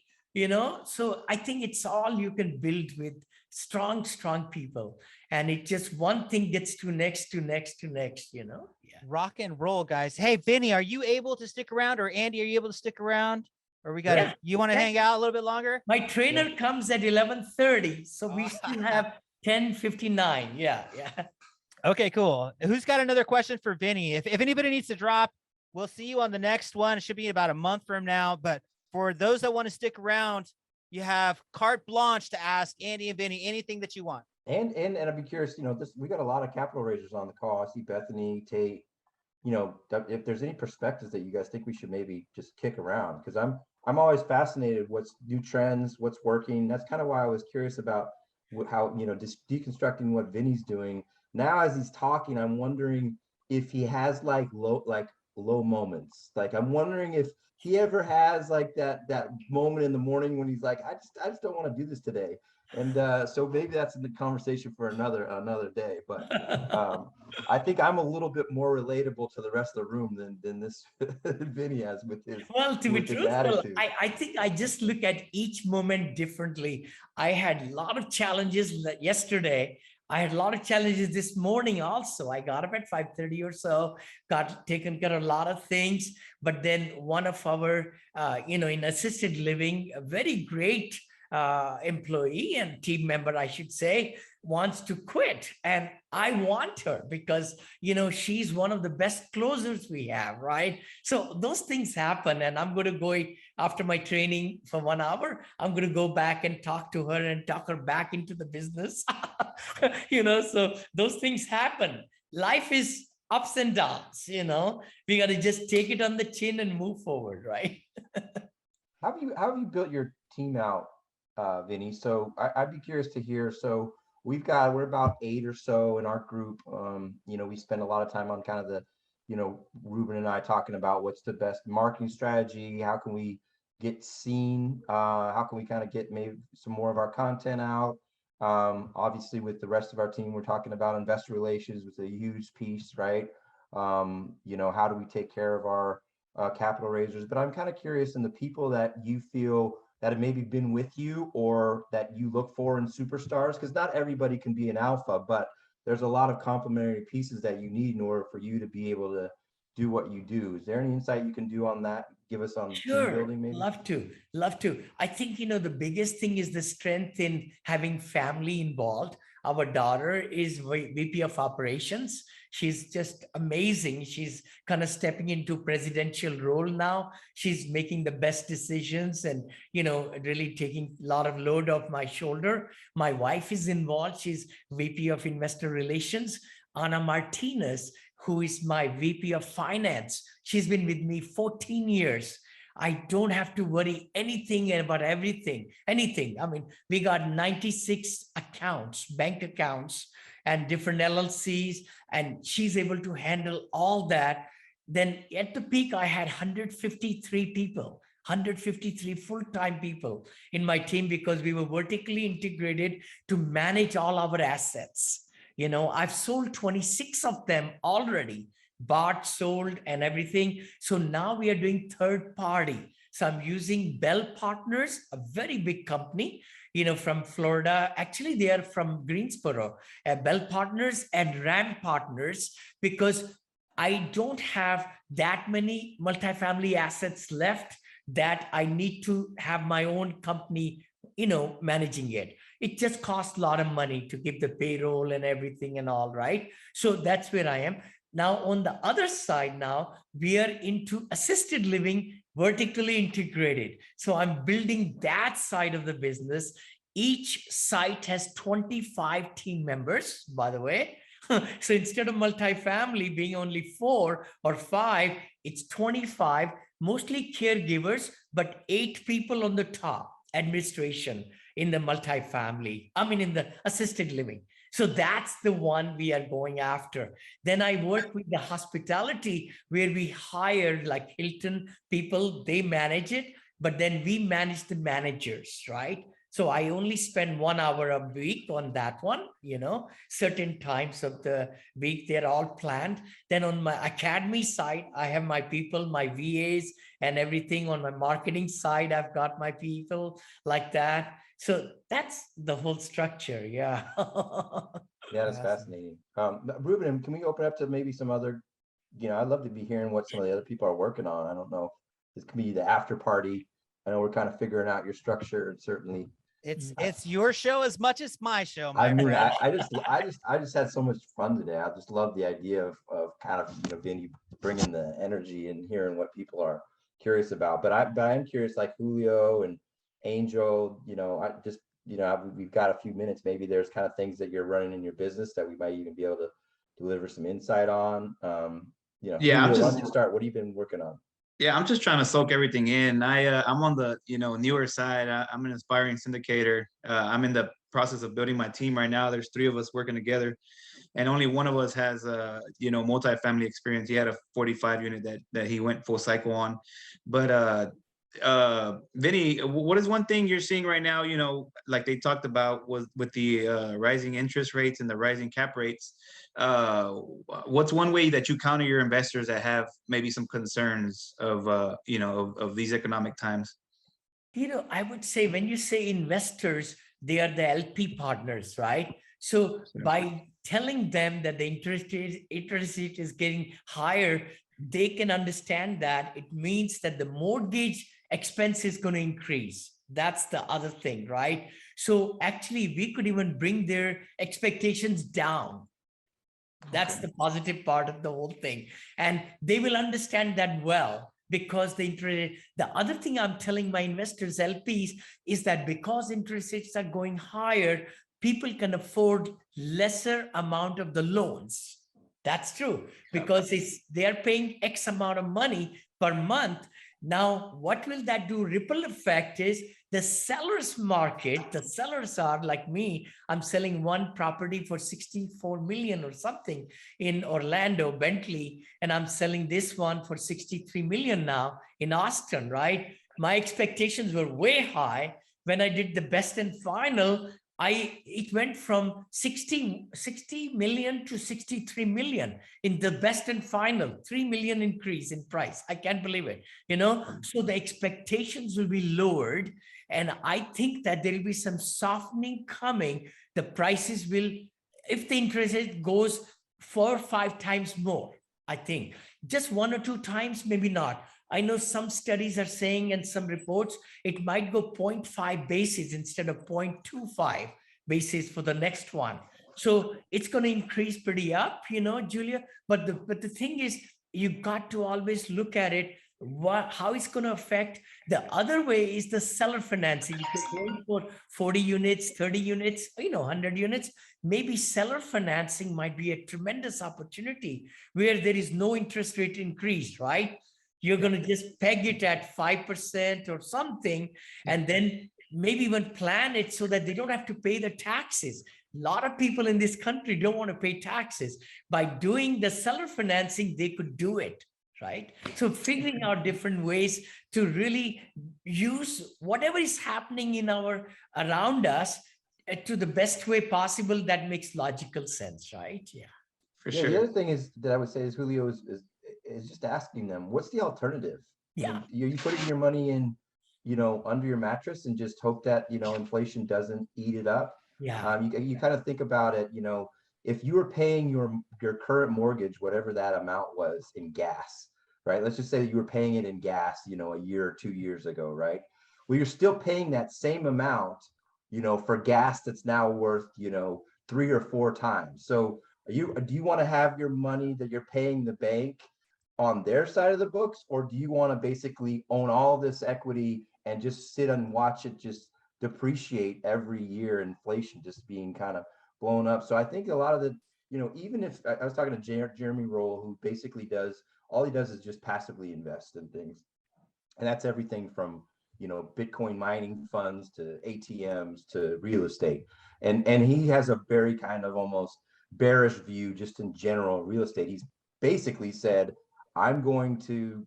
So I think it's all you can build with strong people. And it just one thing gets to next, Yeah. Rock and roll, guys. Hey, Vinney, are you able to stick around, or Andy, are you able to stick around? Or you want to hang out a little bit longer? My trainer comes at 11:30, so we still have 10:59. Yeah. Okay, cool. Who's got another question for Vinney? If anybody needs to drop, we'll see you on the next one. It should be about a month from now. But for those that want to stick around, you have carte blanche to ask Andy and Vinney anything that you want. And I'd be curious, we got a lot of capital raisers on the call. I see Bethany, Tate, if there's any perspectives that you guys think we should maybe just kick around, because I'm always fascinated what's new trends, what's working. That's kind of why I was curious about how, just deconstructing what Vinney's doing. Now, as he's talking, I'm wondering if he has like low moments. Like, I'm wondering if he ever has like that moment in the morning when he's like, I just don't want to do this today. And so maybe that's in the conversation for another day. But I think I'm a little bit more relatable to the rest of the room than this Vinney has with his. Well, to be truthful, attitude. I think I just look at each moment differently. I had a lot of challenges yesterday. I had a lot of challenges this morning also. I got up at 5:30 or so, got taken care of a lot of things. But then one of our, in assisted living, a very great employee and team member, I should say, wants to quit. And I want her because, she's one of the best closers we have, right? So those things happen. And I'm going to go after my training for 1 hour. I'm going to go back and talk to her and talk her back into the business. So those things happen. Life is ups and downs, we got to just take it on the chin and move forward, right? How have you built your team out, Vinney? So I'd be curious to hear. So we're about 8 or so in our group. We spend a lot of time on kind of the, Ruben and I talking about what's the best marketing strategy. How can we get seen? How can we kind of get maybe some more of our content out? Obviously with the rest of our team, we're talking about investor relations with a huge piece, right? How do we take care of our capital raisers? But I'm kind of curious in the people that you feel that have maybe been with you or that you look for in superstars, because not everybody can be an alpha, but there's a lot of complementary pieces that you need in order for you to be able to do what you do. Is there any insight you can do on that? Give us on team building, maybe? Love to. I think, the biggest thing is the strength in having family involved. Our daughter is VP of operations. She's just amazing. She's kind of stepping into presidential role now. She's making the best decisions and, really taking a lot of load off my shoulder. My wife is involved. She's VP of investor relations. Ana Martinez, who is my VP of finance. She's been with me 14 years. I don't have to worry anything about anything. I mean, we got 96 accounts, bank accounts, and different LLCs, and she's able to handle all that. Then at the peak, I had 153 people, 153 full-time people in my team because we were vertically integrated to manage all our assets. I've sold 26 of them already. Bought, sold, and everything. So now we are doing third party. So I'm using Bell Partners, a very big company, from Florida. Actually, they are from Greensboro, Bell Partners and Ram Partners, because I don't have that many multifamily assets left that I need to have my own company managing it. It just costs a lot of money to give the payroll and everything and all, right? So that's where I am. Now, on the other side, now we are into assisted living, vertically integrated. So I'm building that side of the business. Each site has 25 team members, by the way. So instead of multifamily being only 4 or 5, it's 25, mostly caregivers, but 8 people on the top, administration in the multifamily, in the assisted living. So that's the one we are going after. Then I work with the hospitality where we hire like Hilton people, they manage it, but then we manage the managers, right? So I only spend 1 hour a week on that one, certain times of the week, they're all planned. Then on my academy side, I have my people, my VAs and everything. On my marketing side, I've got my people like that. So that's the whole structure. Yeah. Yeah, that's fascinating. Ruben, can we open up to maybe some other, I'd love to be hearing what some of the other people are working on. I don't know. This could be the after party. I know we're kind of figuring out your structure, and certainly it's your show as much as my show. I mean, friend. I just had so much fun today. I just love the idea of kind of Vinny bringing the energy and hearing what people are curious about. But I am curious, like Julio and Angel. We've got a few minutes. Maybe there's kind of things that you're running in your business that we might even be able to deliver some insight on. Yeah, Julio, I'm why just don't you start? What have you been working on? Yeah, I'm just trying to soak everything in. I'm on the newer side. I'm an aspiring syndicator. I'm in the process of building my team right now. There's 3 of us working together, and only one of us has multifamily experience. He had a 45 unit that he went full cycle on. But Vinny, what is one thing you're seeing right now? Like they talked about with the rising interest rates and the rising cap rates. What's one way that you counter your investors that have maybe some concerns of these economic times? I would say when you say investors, they are the LP partners, right? So by telling them that the interest rate is getting higher, they can understand that it means that the mortgage expense is going to increase. That's the other thing, right? So actually, we could even bring their expectations down. That's the positive part of the whole thing. And they will understand that well, because the other thing I'm telling my investors, LPs, is that because interest rates are going higher, people can afford lesser amount of the loans. That's true, because they are paying X amount of money per month. Now, what will that do? Ripple effect is the seller's market. The sellers are like me. I'm selling one property for 64 million or something in Orlando, Bentley, and I'm selling this one for 63 million now in Austin, right? My expectations were way high. When I did the best and final, it went from 60 million to 63 million in the best and final, 3 million increase in price. I can't believe it, so the expectations will be lowered. And I think that there will be some softening coming. The prices will, if the interest rate goes 4 or 5 times more, I think just 1 or 2 times, maybe not. I know some studies are saying, and some reports, it might go 0.5 basis instead of 0.25 basis for the next one. So it's going to increase pretty up, Julia. But the thing is, you got to always look at it, how it's going to affect. The other way is the seller financing. If you're going for 40 units, 30 units, 100 units, maybe seller financing might be a tremendous opportunity where there is no interest rate increase, right? You're going to just peg it at 5% or something, and then maybe even plan it so that they don't have to pay the taxes. A lot of people in this country don't want to pay taxes. By doing the seller financing, they could do it, right? So figuring out different ways to really use whatever is happening around us to the best way possible that makes logical sense, right? Yeah. For sure. The other thing is that I would say is, Julio, is just asking them, what's the alternative? Yeah. You putting your money in, under your mattress and just hope that, inflation doesn't eat it up. Yeah. You kind of think about it, if you were paying your current mortgage, whatever that amount was in gas, right? Let's just say that you were paying it in gas, a year or 2 years ago, right? Well, you're still paying that same amount, for gas that's now worth, 3 or 4 times. So do you want to have your money that you're paying the bank on their side of the books, or do you want to basically own all this equity and just sit and watch it just depreciate every year, inflation just being kind of blown up? So I think a lot of the, even if I was talking to Jeremy Roll, who basically all he does is just passively invest in things. And that's everything from, Bitcoin mining funds to ATMs to real estate. And he has a very kind of almost bearish view just in general real estate. He's basically said, I'm going to,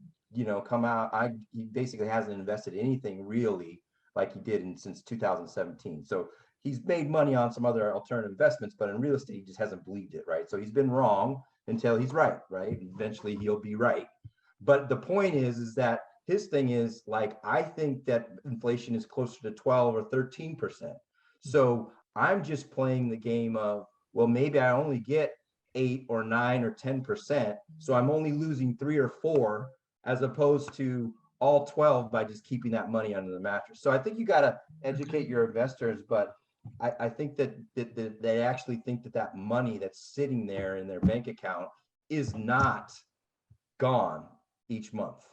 come out. He basically hasn't invested anything really like he did since 2017. So he's made money on some other alternative investments, but in real estate, he just hasn't believed it, right? So he's been wrong until he's right? Eventually he'll be right. But the point is that his thing is like, I think that inflation is closer to 12 or 13%. So I'm just playing the game of, well, maybe I only get 8 or 9 or 10%. So I'm only losing 3 or 4 as opposed to all 12 by just keeping that money under the mattress. So I think you got to educate your investors, but I think that they actually think that money that's sitting there in their bank account is not gone each month,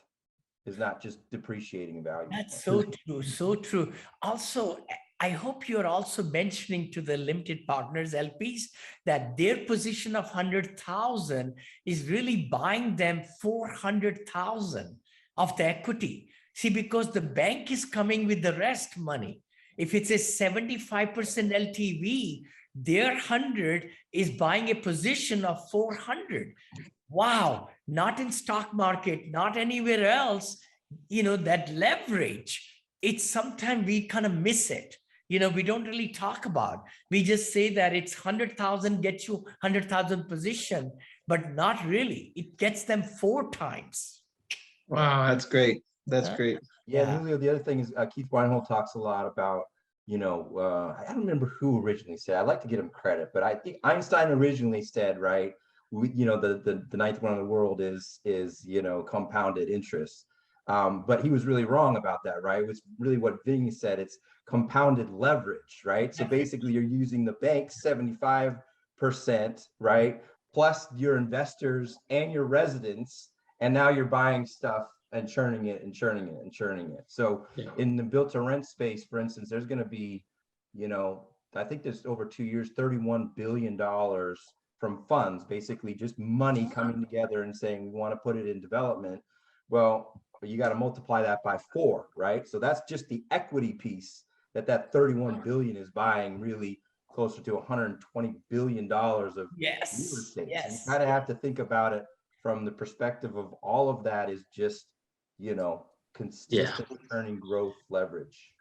is not just depreciating in value. That's so true. So true. Also, I hope you're also mentioning to the limited partners, LPs, that their position of 100,000 is really buying them 400,000 of the equity. See, because the bank is coming with the rest money. If it's a 75% LTV, their 100 is buying a position of 400. Wow, not in stock market, not anywhere else. That leverage, it's sometimes we kind of miss it. We don't really talk about. We just say that it's 100,000 gets you 100,000 position, but not really. It gets them 4 times. Wow, that's great. That's great. Yeah, Julio, the other thing is Keith Weinhold talks a lot about, I don't remember who originally said, I'd like to give him credit, but I think Einstein originally said, right, the ninth wonder of the world is compounded interest. But he was really wrong about that, right? It was really what Vinney said. It's compounded leverage, right? So basically you're using the bank 75%, right? Plus your investors and your residents, and now you're buying stuff and churning it and churning it and churning it. So in the built to rent space, for instance, there's going to be, I think there's over 2 years, $31 billion from funds, basically just money coming together and saying, we want to put it in development. Well, you got to multiply that by 4, right? So that's just the equity piece that 31 billion is buying, really closer to $120 billion of real estate. Yes. So you kind of have to think about it from the perspective of all of that is just, consistent earning growth leverage.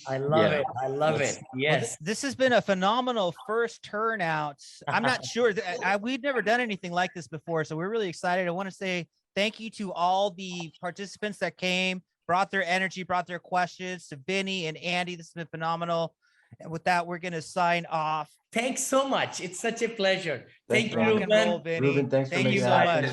I love it. I love it. Yes. Well, this has been a phenomenal first turnout. I'm not sure we've never done anything like this before, so we're really excited. I want to say thank you to all the participants that came, brought their energy, brought their questions, to Vinney and Andy. This has been phenomenal. And with that, we're going to sign off. Thanks so much. It's such a pleasure. Thank you, Rock and roll, Ruben. Vinney. Ruben, thanks for Thank making you so that much.